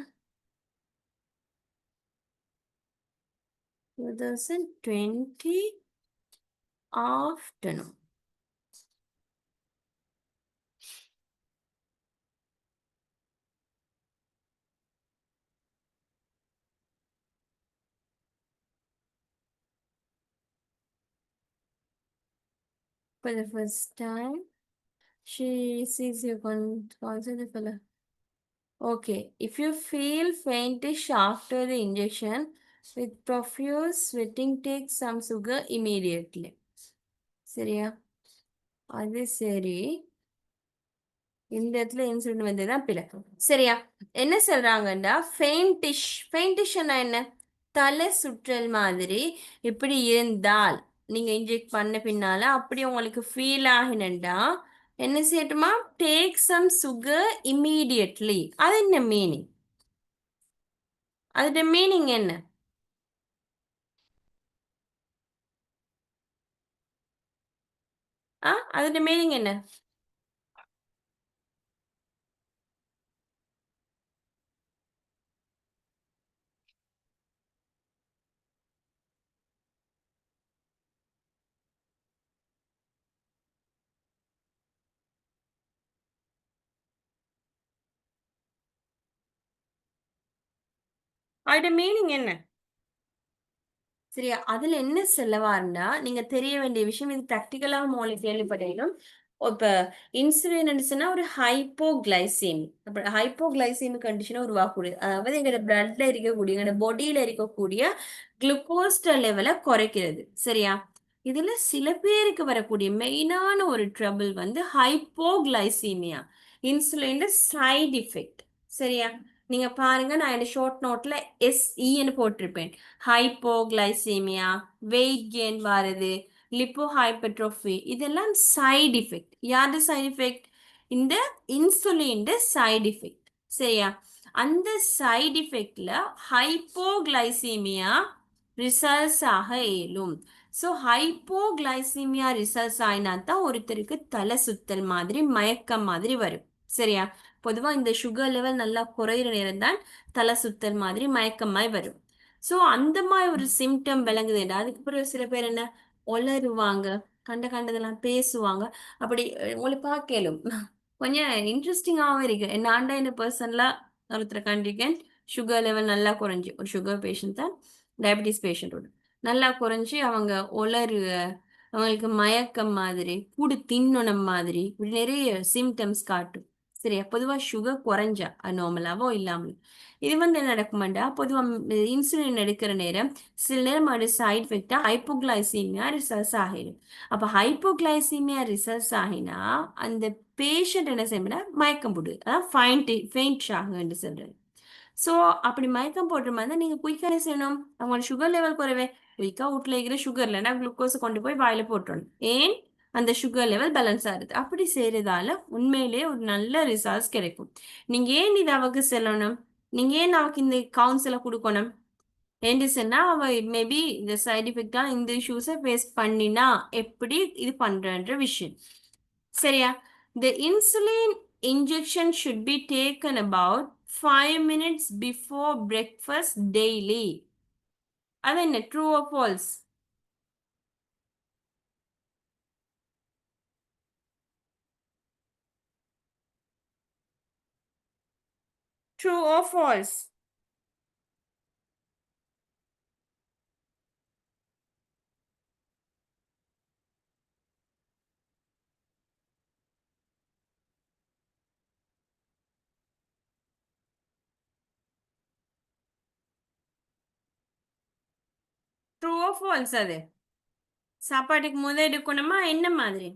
2020 afternoon. For the first time, she sees you also the fellow. Okay, if you feel faintish after the injection with profuse sweating, take some sugar immediately. சரியா? அது சரி, இந்த இடத்துல இன்சுலின் வந்ததுதான் பிழை. சரியா? என்ன சொல்றாங்கன்னா, ஃபெயிண்டிஷ்னா என்ன? தலை சுற்றல் மாதிரி இப்படி இருந்தால் நீங்க இன்ஜெக்ட் பண்ண பின்னால அப்படி உங்களுக்கு ஃபீல் ஆகினண்டா என்ன செய்யட்டுமா? Take some sugar immediately. அது என்ன மீனிங்? அதோட மீனிங் என்ன? அதோட மீனிங் என்ன? அதோட மீனிங் என்ன? சரியா? அதுல என்ன செல்லவாருன்னா, நீங்க தெரிய வேண்டிய விஷயம், இது ப்ராக்டிக்கலா உங்களுக்கு கேள்விப்பட்டிருக்கணும். இப்ப இன்சுலின் சொன்னா ஒரு ஹைப்போகிளைசேமி. அப்ப ஹைப்போகிளைசேமி கண்டிஷனை உருவாக்கக்கூடியது. அதாவது எங்களோட பிளட்ல இருக்கக்கூடிய, எங்களோட பாடியில இருக்கக்கூடிய குளுக்கோஸ்டர் லெவலை குறைக்கிறது. சரியா? இதுல சில பேருக்கு வரக்கூடிய மெயினான ஒரு ட்ரபிள் வந்து ஹைப்போகிளைசீமியா, இன்சுலின் சைடு எஃபெக்ட். சரியா? நீங்க பாருங்க, நான் என்னோட ஷார்ட் நோட்ல SEன்னு போட்டிருப்பேன். ஹைப்போகிளைசீமியா, வெயிட் கெயின் வருது, லிப்போ ஹைப்பர்ட்ரோஃபி, இதெல்லாம் சைடு எஃபெக்ட். யாரு சைடு எஃபெக்ட்? இந்த இன்சுலின் சைடு எஃபெக்ட். சரியா? அந்த சைடு எஃபெக்ட்ல ஹைப்போகிளைசீமியா ரிசல்ட்ஸ் ஆக இயலும். ஸோ ஹைப்போகிளைசீமியா ரிசல்ட்ஸ் ஆயினா தான் ஒருத்தருக்கு தலை சுத்தல் மாதிரி மயக்கம் மாதிரி வரும். சரியா? பொதுவாக இந்த சுகர் லெவல் நல்லா குறையிற நேரம் தான் தலை சுத்தல் மாதிரி மயக்கமாய் வரும். ஸோ அந்த மாதிரி ஒரு சிம்டம் விளங்குதுண்டா. அதுக்கு பிறகு சில பேர் என்ன ஒளருவாங்க, கண்டதெல்லாம் பேசுவாங்க. அப்படி உங்களுக்கு பார்க்கலும் கொஞ்சம் இன்ட்ரெஸ்டிங்காகவும் இருக்கு. என்னாண்ட என்ன பர்சனலாக ஒருத்தரை கண்டிருக்கேன். சுகர் லெவல் நல்லா குறைஞ்சி, ஒரு சுகர் பேஷண்ட் தான், டயபிட்டிஸ் பேஷண்ட்டோட நல்லா குறைஞ்சி அவங்க ஒளரு, அவங்களுக்கு மயக்கம் மாதிரி, கூடு தின்னணும் மாதிரி, இப்படி நிறைய சிம்டம்ஸ் காட்டும். சரியா? பொதுவாக சுகர் குறைஞ்சா அது நார்மலாவோ இல்லாமல் இது வந்து என்ன நடக்குமாண்டா, பொதுவாக இன்சுலின் எடுக்கிற நேரம் சில நேரம் அது சைட் எஃபெக்டாக ஹைப்போகிளைசீமியா ரிசல்ட்ஸ் ஆகிடும். அப்போ ஹைப்போகிளைசீமியா ரிசல்ட்ஸ் ஆகினா அந்த பேஷண்ட் என்ன செய்யணும்னா மயக்கம் போடுது, அதான் ஃபெயிண்ட் ஆகுன்னு சொல்றது. ஸோ அப்படி மயக்கம் போடுற மாதிரி தான் நீங்கள் குயிக்காக என்ன செய்யணும்? அவங்களோட சுகர் லெவல் குறைவே குயிக்காக வீட்டில் இருக்கிற சுகர் இல்லைன்னா குளுக்கோஸை கொண்டு போய் வாயில போட்டுறணும். ஏன்? அந்த சுகர் லெவல் பேலன்ஸ் ஆகுது. அப்படி செய்யறதால உண்மையிலேயே ஒரு நல்ல ரிசல்ட்ஸ் கிடைக்கும். நீங்க ஏன் இது அவக்கு சொல்லணும்? நீங்க ஏன் அவக்கு இந்த கவுன்சில கொடுக்கணும்? ஏன்னு சொன்னா அவ மேபி இந்த சைடு எஃபெக்டா இந்த இஷ்யூஸை ஃபேஸ் பண்ணினா எப்படி இது பண்றன்ற விஷயம். சரியா? The insulin injection should be taken about 5 minutes before breakfast daily. அது என்ன true or false? True or false? True or false அது? சாப்பாட்டுக்கு முத எடுக்கணுமா என்ன மாதிரி?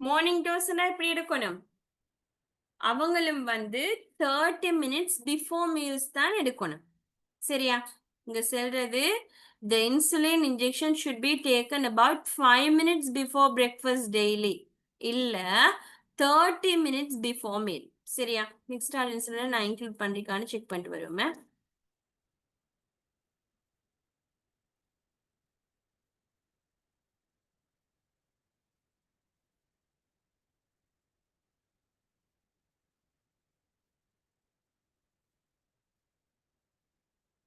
மார்னிங் டோஸ்னா எப்படி எடுக்கணும்? அவங்களும் 30 minutes பிஃபோர் மீல்ஸ் தான் எடுக்கணும். சரியா? இங்க சொல்றது the insulin injection should be taken about 5 minutes before breakfast daily. இல்ல 30 minutes before meal. சரியா? நெக்ஸ்ட் ஆன்சர்ல நான் இன்க்ளூட் பண்றேன்னு செக் பண்ணிட்டு வருவேன்.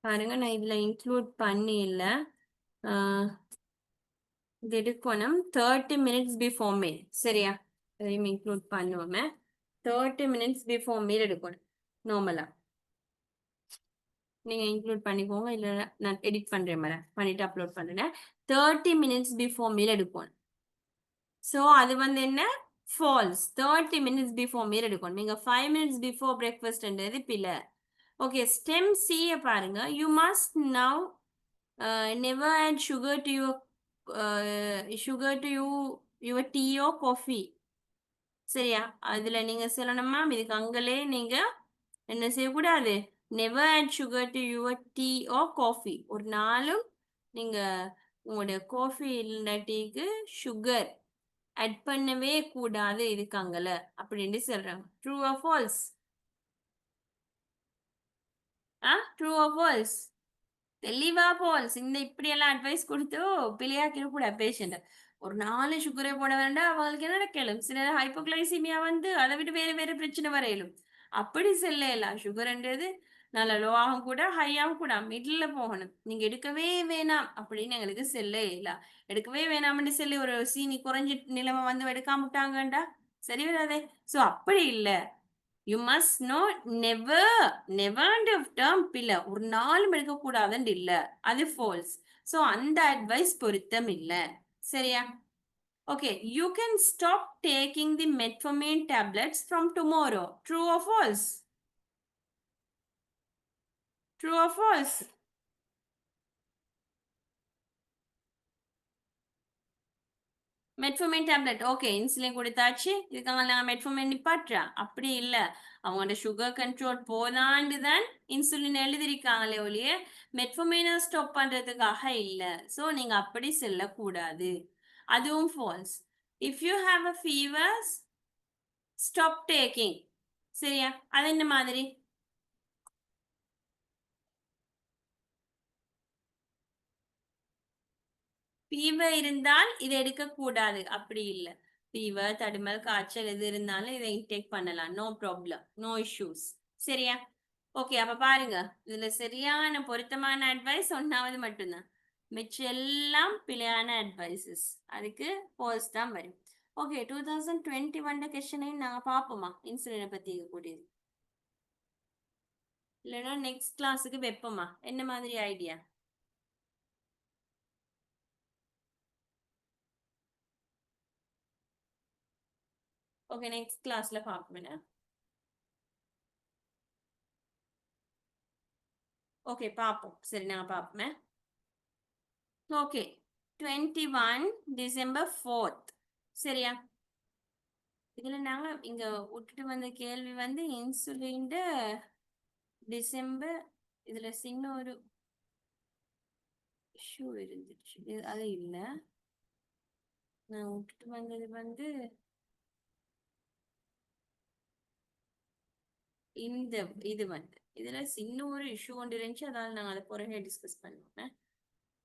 பாருங்க நான் இதுல இன்க்ளூட் பண்ணி இல்ல. இது எடுக்கணும் 30 minutes before meal. சரியா? இதையும் இன்க்ளூட் பண்ணுவோமே. 30 minutes before meal எடுக்கணும் நார்மலா. நீங்க இன்க்ளூட் பண்ணிக்கோங்க, இல்ல நான் எடிட் பண்றேன் மேடம், பண்ணிட்டு அப்லோட் பண்றேன். 30 minutes before meal எடுக்கணும். ஸோ அது என்ன ஃபால்ஸ். 30 minutes before meal எடுக்கணும். நீங்க 5 minutes before breakfastன்றது பிள்ளை. ஓகே, ஸ்டெம் சி பாருங்க. You must now never add sugar to your tea or coffee. சரியா? அதுல நீங்க சொல்லணும் மேம், இதுக்கு அங்கலே நீங்க என்ன செய்யக்கூடாது? Never add sugar to your tea or coffee. ஒரு நாளும் நீங்க உங்களுடைய காஃபி இல்லைன்னா டீக்கு சுகர் ஆட் பண்ணவே கூடாது இருக்காங்கல்ல அப்படின்னு சொல்றாங்க. True or falls? True or falls? தெளிவா ஃபால்ஸ். இந்த இப்படியெல்லாம் அட்வைஸ் கொடுத்து பிள்ளையாக்கிட கூட பேஷண்ட். ஒரு நாலு சுகரே போட வேண்டாம், அவங்களுக்கு என்ன நடக்கலும் சில ஹைப்போகிளைசிமியா அதை விட்டு வேற வேற பிரச்சனை வரையிலும். அப்படி செல்லலாம். சுகர்ன்றது நல்ல லோ ஆகும் கூட ஹை ஆகும் கூட மிடில் போகணும். நீங்க எடுக்கவே வேணாம் அப்படின்னு எங்களுக்கு செல்ல இல்ல. எடுக்கவே வேணாம்னு சொல்லி ஒரு சீனி குறைஞ்சி நிலைமை எடுக்காம விட்டாங்கண்டா சரி வராதே. சோ அப்படி இல்ல. You must know never never term பிள்ளை ஒரு நாளும் எடுக்கக்கூடாதுன்னு இல்ல. அது ஃபால்ஸ். சோ அந்த அட்வைஸ் பொருத்தம் இல்ல. சரியா? Okay, you can stop taking the metformin tablets from tomorrow. True or falls? True or falls? Metformin tablet okay, insulin கொடுத்தாச்சு, இதுக்காக நான் மெட்ஃபோர்மின் நிப்பாட்டுறா அப்படி இல்ல. அவங்களோட சுகர் கண்ட்ரோல் போதாண்டு தான் இன்சுலின் எழுதிருக்காங்களே ஒழிய மெட்ஃபோர்மினை ஸ்டாப் பண்றதுக்காக இல்ல. சோ நீங்க அப்படி சொல்லக்கூடாது. அதுவும் false. If you have a fever stop taking. சரியா? அது என்ன மாதிரி? ஃபீவர் இருந்தால் இதை எடுக்கக்கூடாது அப்படி இல்லை. ஃபீவர், தடுமல், காய்ச்சல் எது இருந்தாலும் இதை இன்டேக் பண்ணலாம். No problem, no issues. சரியா? ஓகே, அப்ப பாருங்க, இதுல சரியான பொருத்தமான அட்வைஸ் ஒன்னாவது மட்டும்தான். மிச்சம் எல்லாம் பிழையான அட்வைசஸ். அதுக்கு போல்ஸ் தான் வரும். ஓகே, 2021 கொஸ்டினையும் நாங்க பார்ப்போமா இன்சுலினை பத்தி கூடியது? இல்லைன்னா நெக்ஸ்ட் கிளாஸுக்கு வைப்போமா? என்ன மாதிரி ஐடியா? ஓகே, நெக்ஸ்ட் கிளாஸ்ல பார்ப்போம். ஓகே, பார்ப்போம். சரி, நான் பார்ப்போம். Okay, 21 December 4th. சரியா? இதுல நாங்க இங்க விட்டுட்டு வந்த கேள்வி வந்து இன்சுலின் டிசம்பர், இதுல சின்ன ஒரு இஷ்யூ இருந்துச்சு, அது இல்ல. நான் விட்டுட்டு வந்தது வந்து இந்த இது வந்து இதுல சின்ன ஒரு இஷ்யூ ஒன்று இருந்துச்சு, அதனால நாங்க அதை பிறகு டிஸ்கஸ் பண்ணுவோம்.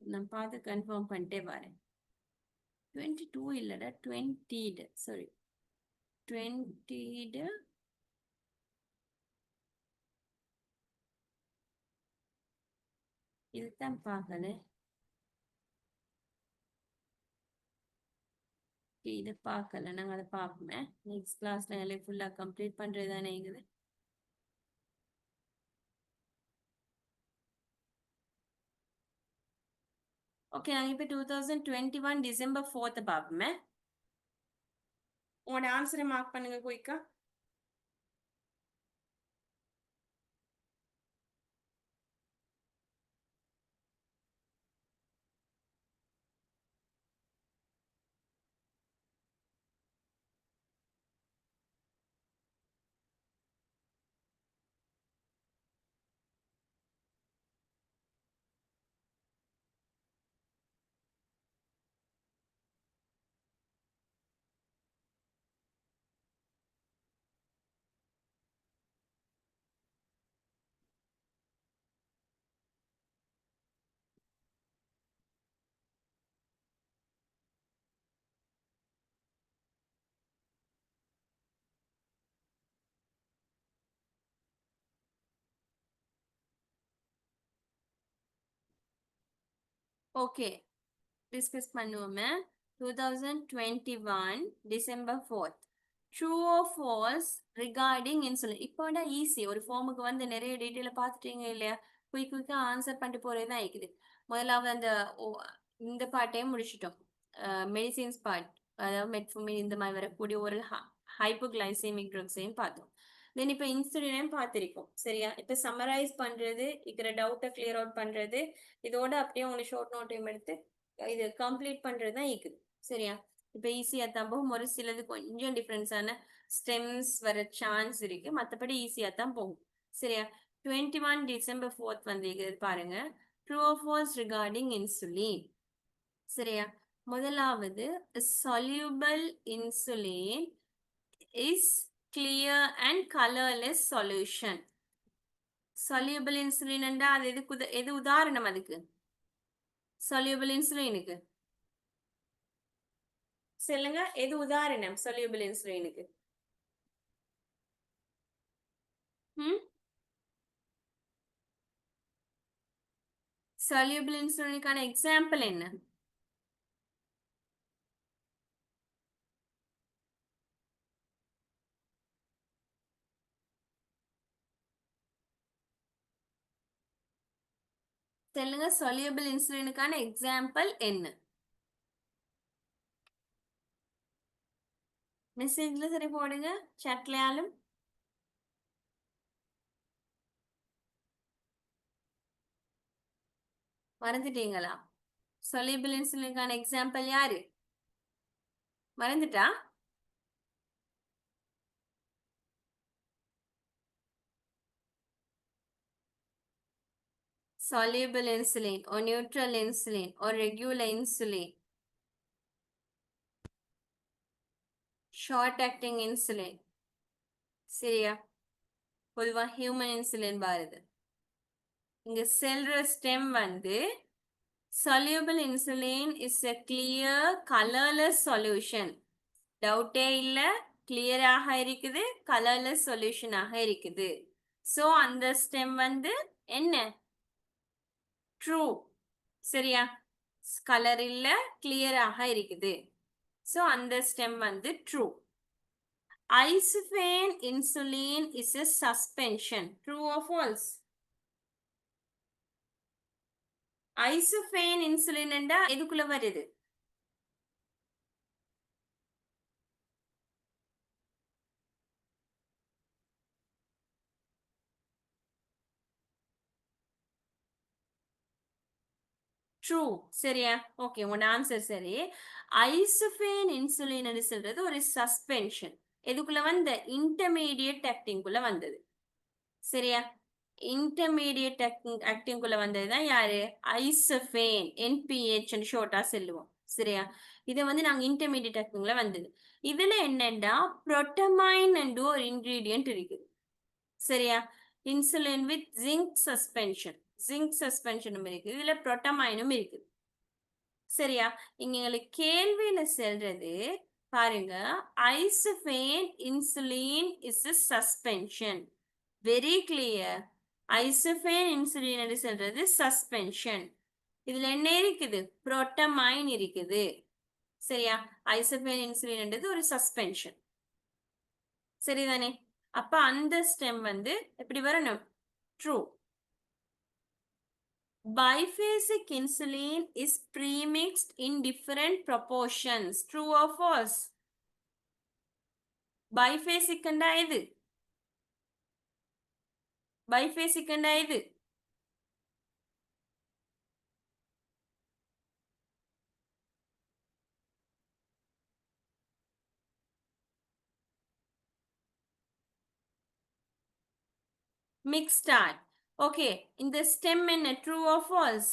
நான் பார்த்து கன்ஃபார்ம் பண்ணிட்டே வரேன். 22 இல்லடா, 20 சாரி, 20 இதுதான் பார்க்கல. இதை பார்க்கல, நாங்கள் அதை பார்ப்போமே. நெக்ஸ்ட் கிளாஸ்ல எல்லாம் ஃபுல்லாக கம்ப்ளீட் பண்ணுறது தானே இருக்குது. ஓகே, நாங்கள் இப்போ 2021 டிசம்பர் 4 பார்ப்போமே. உங்களோட ஆன்சரை மார்க் பண்ணுங்க குயிக்கா. ஓகே, டிஸ்கஸ் பண்ணுவோமே. 2021 December 4, true or false regarding insulin. இப்போட ஈஸி, ஒரு ஃபார்முக்கு வந்து நிறைய டீட்டெயில பார்த்துட்டீங்க இல்லையா? குயிக்கா ஆன்சர் பண்ணிட்டு போறதுதான் இருக்குது. முதலாவது அந்த இந்த பார்ட்டையும் முடிச்சிட்டோம். மெடிசின்ஸ் பார்ட், அதாவது மெட்ஃபோமின் இந்த மாதிரி வரக்கூடிய ஒரு ஹைப்போகிளைசேமிக் ட்ரக்ஸையும் பார்த்தோம். தென் இப்போ இன்சுலினையும் பார்த்திருக்கோம். சரியா? இப்போ சம்மரைஸ் பண்றது, இருக்கிற டவுட்டை கிளியர் அவுட் பண்றது, இதோட அப்படியே உங்களுக்கு ஷார்ட் நோட்டையும் எடுத்து இது கம்ப்ளீட் பண்றது தான் இருக்குது. சரியா? இப்ப ஈஸியா தான் போகும். ஒரு சிலது கொஞ்சம் டிஃபரன்ஸான ஸ்டெம்ஸ் வர சான்ஸ் இருக்கு, மற்றபடி ஈஸியா தான் போகும். சரியா? 21 டிசம்பர் 4 வந்து பாருங்க. True or false regarding insulin. சரியா? முதலாவது, soluble insulin is clear and colorless solution. soluble insulin என்றா அது எது உதாரணம் அதுக்கு? soluble insulinக்கு சொல்லுங்க, எது உதாரணம் soluble insulinக்கு? soluble insulinக்கான எக்ஸாம்பிள் என்ன? சொல்லுங்க, soluble insulinக்கான எக்ஸாம்பிள் என்ன? மெசேஜ்ல சரி போடுங்க, சாட்லயாலும். மறந்துட்டீங்களா? soluble insulinக்கான எக்ஸாம்பிள் யாரு? மறந்துட்டா? soluble insulin or neutral insulin or regular insulin, short acting insulin. சரியா? பொதுவா ஹியூமன் இன்சுலின் பாருது. இங்க செல்ற ஸ்டெம் வந்து soluble insulin is a clear colorless solution. டவுட்டே இல்ல, கிளியராக இருக்குது, கலர்லெஸ் சொல்யூஷனாக இருக்குது. சோ அந்த ஸ்டெம் வந்து என்ன? ட்ரூ. சரியா? கலர் இல்ல, கிளியராக இருக்குது. சோ அந்த ஸ்டெம் வந்து true. Isophane insulin is a suspension. True or false? Isophane insulin என்றா எதுக்குள்ள வருது? ட்ரூ. சரியா? ஓகே. உங்களோட ஆன்சர் சரி. ஐசோஃபேன் இன்சுலின் சொல்றது ஒரு சஸ்பென்ஷன். எதுக்குள்ள வந்த? இன்டர்மீடியேட் ஆக்டிங்குள்ள வந்தது. சரியா? இன்டர்மீடியேட் ஆக்டிங்குள்ள வந்தது தான் யாரு? ஐசோஃபேன். என்பிஹெச் ன்னு ஷார்ட்டா சொல்லுவோம். சரியா? இது வந்து நாங்க இன்டர்மீடியேட் ஆக்டிங்ல வந்தது. இதுல என்னன்னா புரோட்டமைன் என்ற ஒரு இன்கிரீடியன்ட் இருக்குது. சரியா? Insulin with zinc suspension. Zinc சஸ்பென்ஷனும் இருக்குது. இதுல புரோட்டமைனும் இருக்குது. சரியா? இங்க எங்களுக்கு கேள்வியில சொல்றது பாருங்க. Isophane insulin is a suspension. Very clear. Isophane insulin என்று சொல்றது சஸ்பென்ஷன். இதுல என்ன இருக்குது? புரோட்டமைன் இருக்குது. சரியா? ஐசோஃபேன் இன்சுலின் என்றது ஒரு சஸ்பென்ஷன். சரிதானே? அப்ப அந்த ஸ்டெம் வந்து எப்படி வரணும்? True. Biphasic insulin is premixed in different proportions. True or false? Biphasic கண்டா எது? Biphasic கண்டா எது? Mixed art. Okay. இந்த stem என்ன? True or false?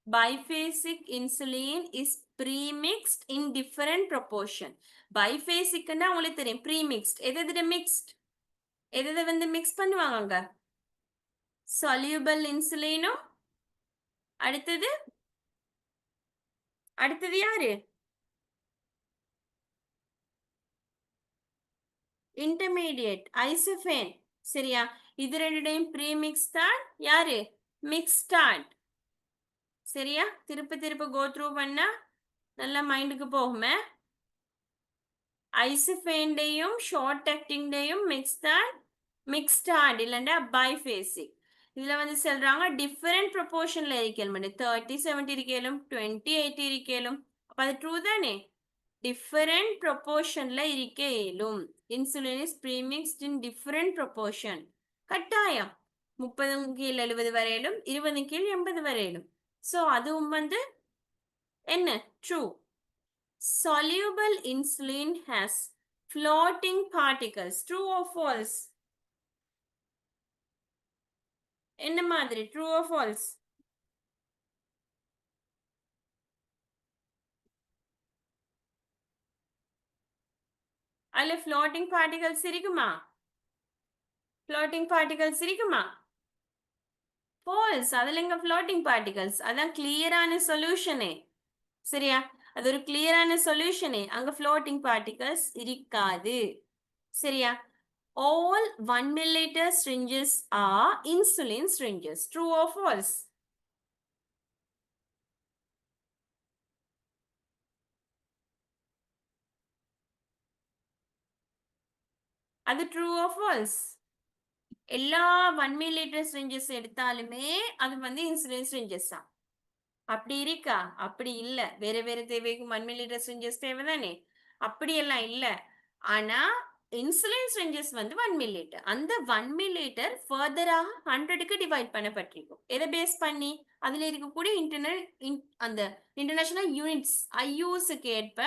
Biphasic insulin is premixed in different proportion. Biphasic கண்டா உங்களுக்கு தெரியும். Premixed. எது எது mixed? எது எது வந்து mix பண்ணுவாங்க அங்க? Soluble insulinum. அடுத்தது? அடுத்தது யாரு? இன்டர்மீடியேட் ஐசோஃபேன். சரியா? இது ரெண்டுடையும் ப்ரீமிக்ஸ் தான் யாரு? மிக்ஸ்டார்ட். சரியா? திருப்ப திருப்ப கோ த்ரூ பண்ணா நல்லா மைண்டுக்கு போகுமே. ஐசோஃபேன்டையும் ஷார்ட் ஆக்டிங்டையும் மிக்ஸ்டார்ட் இல்லைண்டா பைஃபேசிக். இதுல வந்து சொல்றாங்க டிஃபரெண்ட் ப்ரொபோர்ஷன்ல இருக்கலும் 30-70 இருக்கலும் 20-80 இருக்கலும். அப்ப அது ட்ரூ தானே? டிஃபரெண்ட் ப்ரொபோர்ஷன்ல இருக்க இயலும். Insulin is premixed in different proportion. கட்டாயம் 30 கீழ் 70 வரையிலும் 20 கீழ் 80 வரையிலும். சோ அதுவும் வந்து என்ன? True. Soluble insulin has floating particles. True or false? என்ன மாதிரி? True or false? அதுல floating particles இருக்குமா? floating particles இருக்குமா? false. அதுல எங்க floating particles? அதான் கிளியரான சொல்யூஷனே. சரியா? அது ஒரு கிளியரான சொல்யூஷனே. அங்க floating particles இருக்காது. சரியா? All 1 milliliter syringes are insulin syringes. True or false? அது true or false? எல்லா 1 milliliter syringes எடுத்தாலுமே அது வந்து இன்சுலின் syringes தான். அப்படி இருக்கா? அப்படி இல்ல. வேற வேற தேவைக்கு 1 milliliter syringes தேவைதானே? அப்படியெல்லாம் இல்ல. ஆனா இன்சுலின் syringes வந்து 1 milliliter. அந்த 1 milliliter ஃபர்தரா 100க்கு டிவைட் பண்ணப்பட்டிருக்கும். எதை பேஸ் பண்ணி? அதுல இருக்கக்கூடிய அந்த இன்டர்நேஷனல் யூனிட்ஸ் ஐயூஸுக்கு ஏற்ப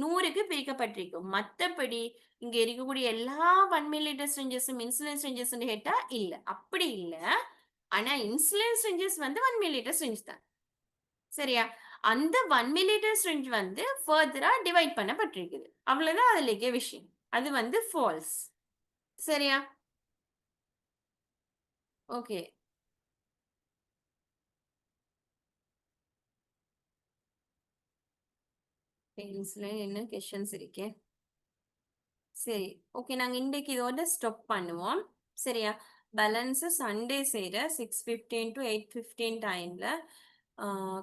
100க்கு பிரிக்கப்பட்டிருக்கும். மத்தபடி இங்க இருக்கக்கூடிய எல்லா 1 milliliter syringesம் இன்சுலின் syringes கேட்டா இல்ல. அப்படி இல்ல. ஆனா இன்சுலின் syringes வந்து 1 milliliter syringe தான். சரியா? அந்த 1 milliliter syringe வந்து ஃபர்தரா டிவைட் பண்ணப்பட்டிருக்குது. அவ்வளவுதான் அதுல இருக்க விஷயம். அது வந்து ஃபால்ஸ். சரியா? ஓகே. இன்சுலின் என்ன கொஸ்டின்ஸ் இருக்கே? சரி. ஓகே. நாங்க இன்னைக்கு இதோட ஸ்டாப் பண்ணுவோம். சரியா? பேலன்ஸ் சண்டே செய்யற 6:15 to 8:15 டைம்ல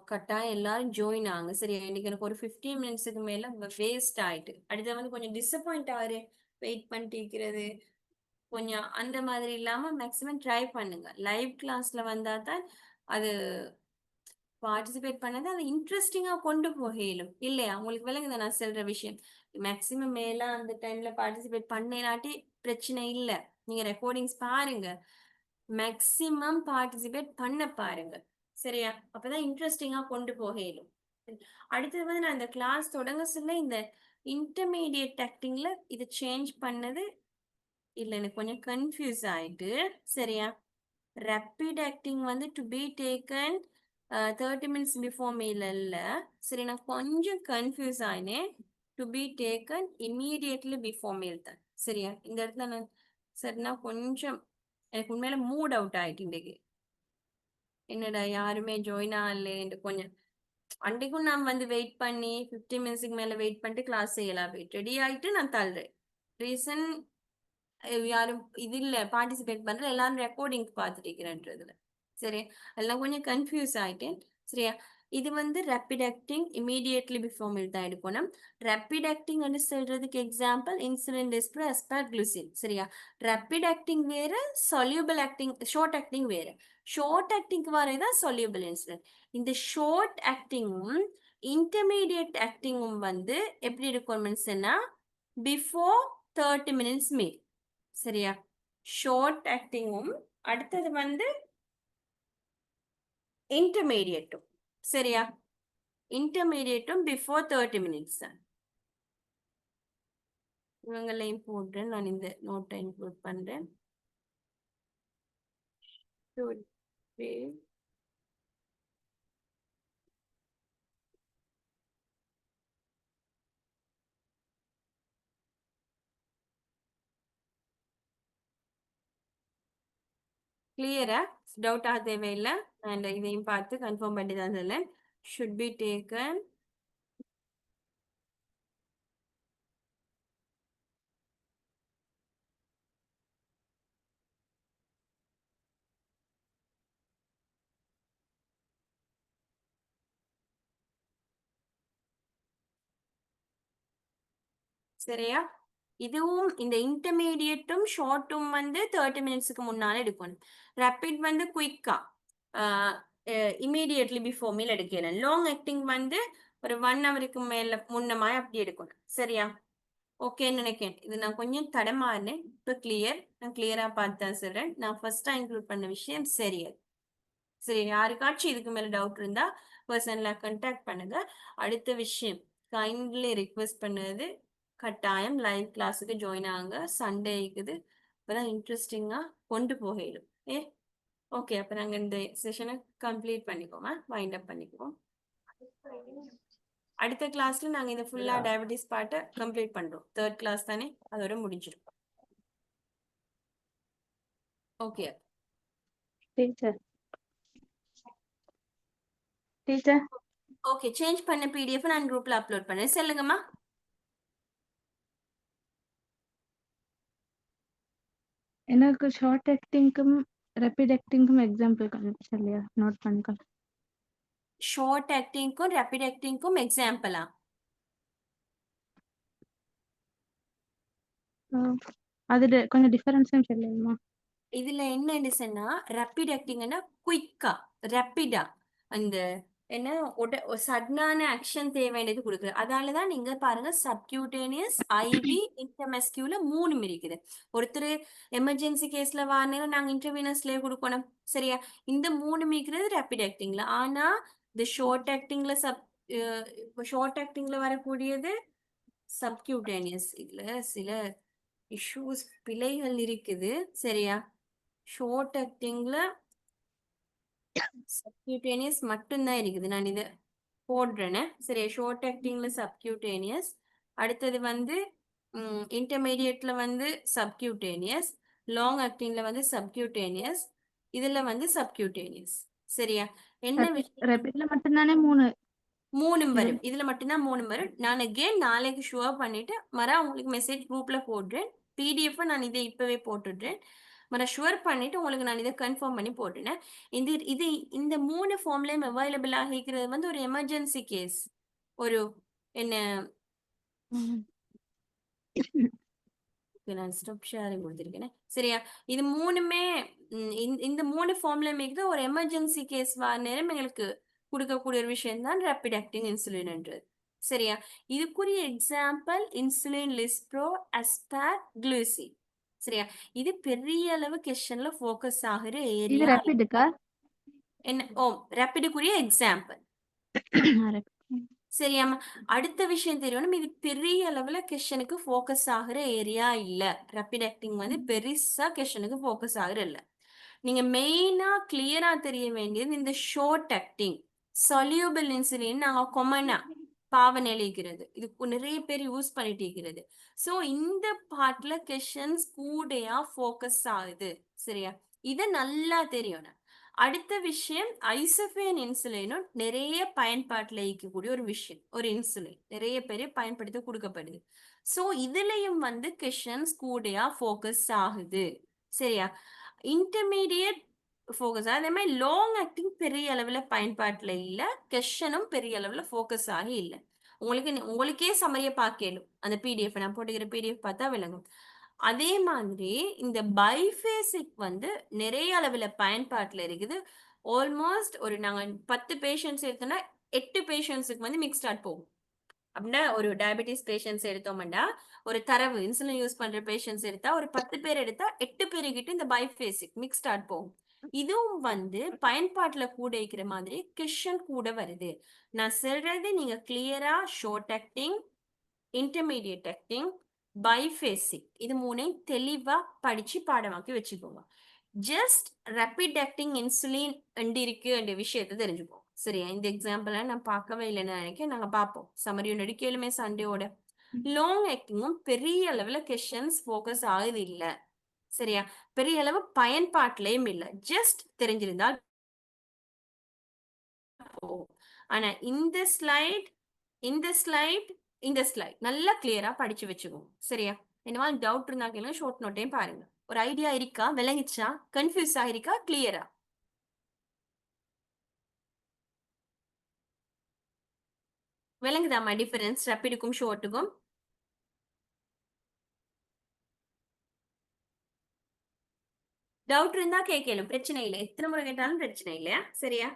கட்டாயம் எல்லாரும் ஜாயின் ஆகுங்க. சரியா? இன்னைக்கு எனக்கு ஒரு 15 மினிட்ஸுக்கு மேல வேஸ்ட் ஆயிட்டு. அடுத்து வந்து கொஞ்சம் டிசப்பாயிண்ட் ஆகுது. வெயிட் பண்ணிட்டு இருக்கிறது. கொஞ்சம் அந்த மாதிரி இல்லாம மேக்ஸிமம் ட்ரை பண்ணுங்க. லைவ் கிளாஸ்ல வந்தா தான் அது பார்ட்டிசிபேட் பண்ணது அது இன்ட்ரெஸ்டிங்கா கொண்டு போக இயலும். இல்லையா? உங்களுக்கு விளங்குதா நான் சொல்ற விஷயம்? மேக்ஸிமம் மேல அந்த டைம்ல பார்ட்டிசிபேட் பண்ணேனாட்டி பிரச்சனை இல்ல. நீங்க ரெக்கார்டிங்ஸ் பாருங்க. மேக்ஸிமம் பார்ட்டிசிபேட் பண்ண பாருங்க. சரியா? அப்பதான் இன்ட்ரெஸ்டிங்கா கொண்டு போக இயலும். அடுத்தது வந்து நான் இந்த கிளாஸ் தொடங்க சொல்ல இந்த இன்டர்மீடியட் ஆக்டிங்ல இது சேஞ்ச் பண்ணது இல்ல எனக்கு கொஞ்சம் கன்ஃபியூஸ் ஆயிட்டு. சரியா? ரேபிட் ஆக்டிங் வந்து to be taken 30 minutes before meal இல்ல. சரி நான் கொஞ்சம் கன்ஃபியூஸ் ஆயினேன். To be taken immediately before meal தான். சரியா? இந்த இடத்துல நான் சரினா கொஞ்சம் எனக்கு உண்மையில மூட் அவுட் ஆயிட்டு இன்னைக்கு. என்னடா யாருமே ஜாயின் ஆகல கொஞ்சம் அன்றைக்கும் நான் வந்து வெயிட் பண்ணி 50 மினிட்ஸ்க்கு மேல வெயிட் பண்ணிட்டு கிளாஸ் செய்யலாம் ரெடி ஆயிட்டு நான் தள்ளுறேன். ரீசன் யாரும் இது இல்ல பார்ட்டிசிபேட் பண்ற எல்லாரும் ரெக்கார்டிங் பார்த்துட்டு இருக்கிறேன்றதுல. சரி எல்லாம் கொஞ்சம் கன்ஃபியூஸ் ஆயிட்டேன். சரியா? இது வந்து rapid acting immediately before meal தான் எடுக்கணும். ரேபிட் ஆக்டிங் வந்து சொல்றதுக்கு எக்ஸாம்பிள் இன்சுலின் டிஸ்ப்ரோ அஸ்பார்குளுசின். சரியா? ரேபிட் ஆக்டிங் வேற, சொல்யூபிள் ஆக்டிங் ஷார்ட் ஆக்டிங் வேற. ஷார்ட் ஆக்டிங்க்கு வரதான் சொல்யூபிள் இன்சுலின். இந்த ஷார்ட் ஆக்டிங்கும் இன்டர்மீடியட் ஆக்டிங்கும் வந்து எப்படி இருக்கணும்னு சொன்னா பிஃபோர் 30 மினிட்ஸ் மீல். சரியா? ஷார்ட் ஆக்டிங்கும் அடுத்தது வந்து இன்டர்மீடியட்டும். சரியா? இன்டர்மீடியட்டும் பிஃபோர் 30 மினிட்ஸ் தான். இவங்களையும் போடுறேன். நான் இந்த நோட்டை இன்க்ளூட் பண்றேன். கிளியரா? டவுட் ஆக தேவையில்லை. அண்ட் இதையும் பார்த்து கன்ஃபார்ம் பண்ணி தான் சொல்லேன். should be taken சரியா? இதுவும் இந்த இன்டர்மீடியட்டும் ஷார்ட்டும் வந்து 30 மினிட்ஸ்க்கு முன்னால எடுக்கணும். ரேபிட் வந்து குயிக்கா இமீடியட்லி பிஃபோர் மீல் எடுக்கணும். லாங் ஆக்டிங் வந்து ஒரு 1 ஹவருக்கு மேல முன்னமாய் அப்படி எடுக்கணும். சரியா? ஓகேன்னு நினைக்கிறேன். இது நான் கொஞ்சம் தடமாறினேன். இப்போ கிளியர். நான் கிளியரா பார்த்து தான் சொல்றேன். நான் ஃபர்ஸ்டா இன்க்ளூட் பண்ண விஷயம் சரியா? சரி யாருக்காச்சும் இதுக்கு மேல டவுட் இருந்தா பர்சனலா கான்டாக்ட் பண்ணுங்க. அடுத்த விஷயம் கைண்ட்லி ரிக்வெஸ்ட் பண்ணது கட்டாயம் லைவ் கிளாஸுக்கு ஜாயின் ஆகுங்க. சண்டே இருக்குது. இப்பதான் இன்ட்ரெஸ்டிங்கா கொண்டு போகிடும். ஓகே அப்ப நாங்க இந்த செஷனை கம்ப்ளீட் பண்ணிக்கோமா, வைண்ட் அப் பண்ணிக்குவோம். அடுத்த கிளாஸ்ல நாங்க இந்த ஃபுல்லா டயபெட்டிஸ் பார்ட்டை கம்ப்ளீட் பண்றோம். 3rd கிளாஸ் தானே, அதோட முடிஞ்சிடும். Okay teacher teacher okay change பண்ண பிடிஎஃப் நான் குரூப்ல அப்லோட் பண்ணேன். சொல்லுங்கம்மா. எனக்கு ஷார்ட் ஆக்டிங்க்கும் ரேபிட் ஆக்டிங்க்கும் எக்ஸாம்பிள் காமிச்சேன் இல்லையா, நோட் பண்ணிக்கலாம். ஷார்ட் ஆக்டிங்க்கும் ரேபிட் ஆக்டிங்க்கும் எக்ஸாம்பிளா? அது கொஞ்சம் டிஃபரன்ஸும் சொல்லுங்கம்மா. இதுல என்ன சொன்னா ரேபிட் ஆக்டிங்னா குயிக்கா ரேபிடா அந்த என்ன சடனான ஆக்ஷன் தேவையானது கொடுக்குது. அதனாலதான் நீங்க பாருங்க சப்கியூட்டேனியஸ் ஐவி இன்டர்மெஸ்கியூல 3 இருக்குது. ஒருத்தர் எமர்ஜென்சி கேஸ்ல வாங்கினா நாங்க இன்டர்வீனஸ்லயே கொடுக்கணும். சரியா? இந்த 3 மீக்கிறது ரேபிட் ஆக்டிங்ல. ஆனா இந்த ஷார்ட் ஆக்டிங்ல ஷார்ட் ஆக்டிங்ல வரக்கூடியது சப்கியூட்டேனியஸ். இதுல சில இஷ்யூஸ் பிழைகள் இருக்குது. சரியா? ஷார்ட் ஆக்டிங்ல சப்கியூட்டேனியஸ் மட்டும்தான் இருக்குது. நான் இதை போடுறேன்னு. சரி ஷார்ட் ஆக்டிங்ல சப்கியூட்டேனியஸ். அடுத்தது வந்து இன்டர்மீடியட்ல வந்து சப்கியூட்டேனியஸ். லாங் ஆக்டிங்ல வந்து சப்கியூட்டேனியஸ். இதுல வந்து சப்கியூட்டேனியஸ். சரியா? என்ன விஷயம், ரேபிட்ல மட்டும்தானே 3 வரும். இதுல மட்டும்தான் 3 வரும். நான் அகெயின் நாளைக்கு ஷுவர் பண்ணிட்டு உங்களுக்கு மெசேஜ் குரூப்ல போடுறேன். பிடிஎஃப் நான் இதை இப்பவே போட்டுடுறேன். ஷுவர் பண்ணிட்டு உங்களுக்கு நான் இதை கன்ஃபார்ம் பண்ணி போட்டுனேன். இந்த 3 ஃபார்ம்லயும் அவைலபிள் ஆகிக்கிறது வந்து ஒரு எமர்ஜென்சி கேஸ். ஒரு என்ன நான் ஸ்டாப் ஷேரிங் கொடுத்துருக்கேன். சரியா? இது 3மே இந்த 3 ஃபார்ம்ல மிக ஒரு எமர்ஜென்சி கேஸ் நேரம் எங்களுக்கு கொடுக்கக்கூடிய ஒரு விஷயம் தான் ரேபிட் ஆக்டிங் இன்சுலின்ன்றது. சரியா? இதுக்குரிய எக்ஸாம்பிள் இன்சுலின் லிஸ்ப்ரோ அஸ்பார்குளுசி. சரியா? இது பெரிய அளவு கொஸ்டின்ல ஃபோக்கஸ் ஆகுற இது ஏரியா. ரேபிடுக்கா? என்ன ஓ ரேபிடுக்குரிய எக்ஸாம்பிள். சரியாம்மா. அடுத்த விஷயம் தெரியணும், இது பெரிய அளவுல கொஸ்டினுக்கு ஃபோக்கஸ் ஆகுற ஏரியா இல்ல. ரேபிட் ஆக்டிங் வந்து பெருசா கொஸ்டினுக்கு ஃபோக்கஸ் ஆகுற இல்ல. நீங்க மெயினா கிளியரா தெரிய வேண்டியது இந்த ஷார்ட் ஆக்டிங் சொல்யூபிள் இன்சுலின் நாங்க கொமனா பாவனையில இருக்கிறது. இது நிறைய பேர் யூஸ் பண்ணிட்டு இருக்கிறது. சோ இந்த பார்ட்ல கொஸ்டின்ஸ் கூடயா ஃபோக்கஸ் ஆகுது. சரியா? இத நல்லா தெரியணும். அடுத்த விஷயம் ஐசோஃபேன் இன்சுலினும் நிறைய பயன்பாட்டுல இருக்கக்கூடிய ஒரு விஷயம். ஒரு இன்சுலின் நிறைய பேர் பயன்படுத்த கொடுக்கப்படுது. சோ இதுலயும் வந்து கொஸ்டின்ஸ் கூடயா ஃபோக்கஸ் ஆகுது. சரியா? இன்டர்மீடியட் ஃபோக்கஸ் அதே மாதிரி லாங் ஆக்டிங் பெரிய அளவுல பயன்பாட்டுல இல்ல. கொஸ்டினும் பெரிய அளவுல ஃபோக்கஸ் ஆகி இல்ல. உங்களுக்கே சமரிய பார்க்கலும் அந்த பிடிஎஃப் நான் போட்டுக்கிற பிடிஎஃப் பார்த்தா விளங்கும். அதே மாதிரி இந்த பைஃபேசிக் வந்து நிறைய அளவுல பயன்பாட்டுல இருக்குது. ஆல்மோஸ்ட் ஒரு நாங்க 10 பேஷண்ட்ஸ் எடுத்தோம்னா 8 பேஷண்ட்ஸுக்கு வந்து மிக்ஸ்டாட் போகும். அப்படின்னா ஒரு டயபெட்டிஸ் பேஷண்ட்ஸ் எடுத்தோம்னா ஒரு தரவு இன்சுலின் யூஸ் பண்ற பேஷண்ட்ஸ் எடுத்தா ஒரு 10 பேர் எடுத்தா 8 பேருக்கிட்ட இந்த பைஃபேசிக் மிக்ஸ்டாட் போகும். இதுவும் வந்து பயன்பாட்டுல கூட இருக்கிற மாதிரி கிஷன் கூட வருது. நான் சொல்றது நீங்க கிளியரா short acting, intermediate acting, biphasic இது மூணையும் தெளிவா படிச்சு பாடமாக்கி வச்சுக்கோங்க. ஜஸ்ட் ரேபிட் ஆக்டிங் இன்சுலின் இருக்கு என்ற விஷயத்தை தெரிஞ்சுப்போம். சரியா? இந்த எக்ஸாம்பிள் நான் பார்க்கவே இல்லைன்னு நினைக்கிறேன். நாங்க பார்ப்போம் சமரி நடிக்கலுமே சண்டேயோட. லாங் ஆக்டிங்கும் பெரிய அளவுல கொஸ்டின்ஸ் ஃபோக்கஸ் ஆகுது இல்ல. சரியா? பெரிய அளவு பயன்பாட்டிலையும் இல்ல. ஜஸ்ட் தெரிஞ்சிருந்தால் போதும். ஆனா இந்த ஸ்லைட் நல்லா கிளியரா படிச்சு வச்சுக்கோங்க. சரியா? என்னவா டவுட் இருந்தா கேளுங்க, ஷார்ட் நோட்டையும் பாருங்க. ஒரு ஐடியா இருக்கா? விளங்கிச்சா? கன்ஃபியூஸ் ஆயிருக்கா? கிளியரா? விளங்குதாம்மா டிஃபரன்ஸ் ரேபிடுக்கும் ஷார்ட்டுக்கும்? டவுட் இருந்தா கேட்கலும் பிரச்சனை இல்லை. எத்தனை முறை கேட்டாலும் பிரச்சனை இல்லையா? சரியா?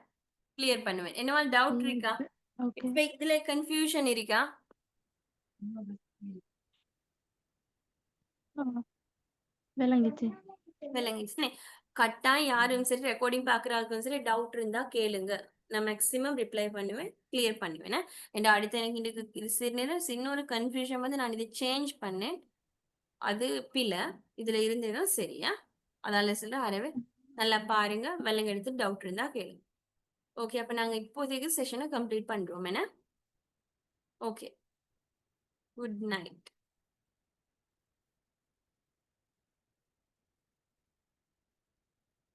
கிளியர் பண்ணுவேன். என்னவா டவுட் இருக்கா? ஓகே. இப்ப இதுல கன்ஃபியூஷன் இருக்கா? விளங்கிச்சு. விளங்கிச்சு. கட்டாயம் யாரும் சரி ரெக்கார்டிங் பாக்குறாருக்கும் சரி டவுட் இருந்தா கேளுங்க. நான் மேக்ஸிமம் ரிப்ளை பண்ணுவேன், கிளியர் பண்ணுவேன். and அடுத்து எனக்கு இது சிறு நேரம் இன்னொரு கன்ஃபியூஷன் வந்து நான் இதை சேஞ்ச் பண்ணேன். அது பிழை. இதுல இருந்ததுதான் சரியா? அதால சொல்ல அறவே நல்லா பாருங்க. விலங்கு எடுத்து டவுட் இருந்தா கேளுங்க. ஓகே, அப்ப நாங்க இப்போதைக்கு செஷனை கம்ப்ளீட் பண்றோம் என்ன? Okay, good night.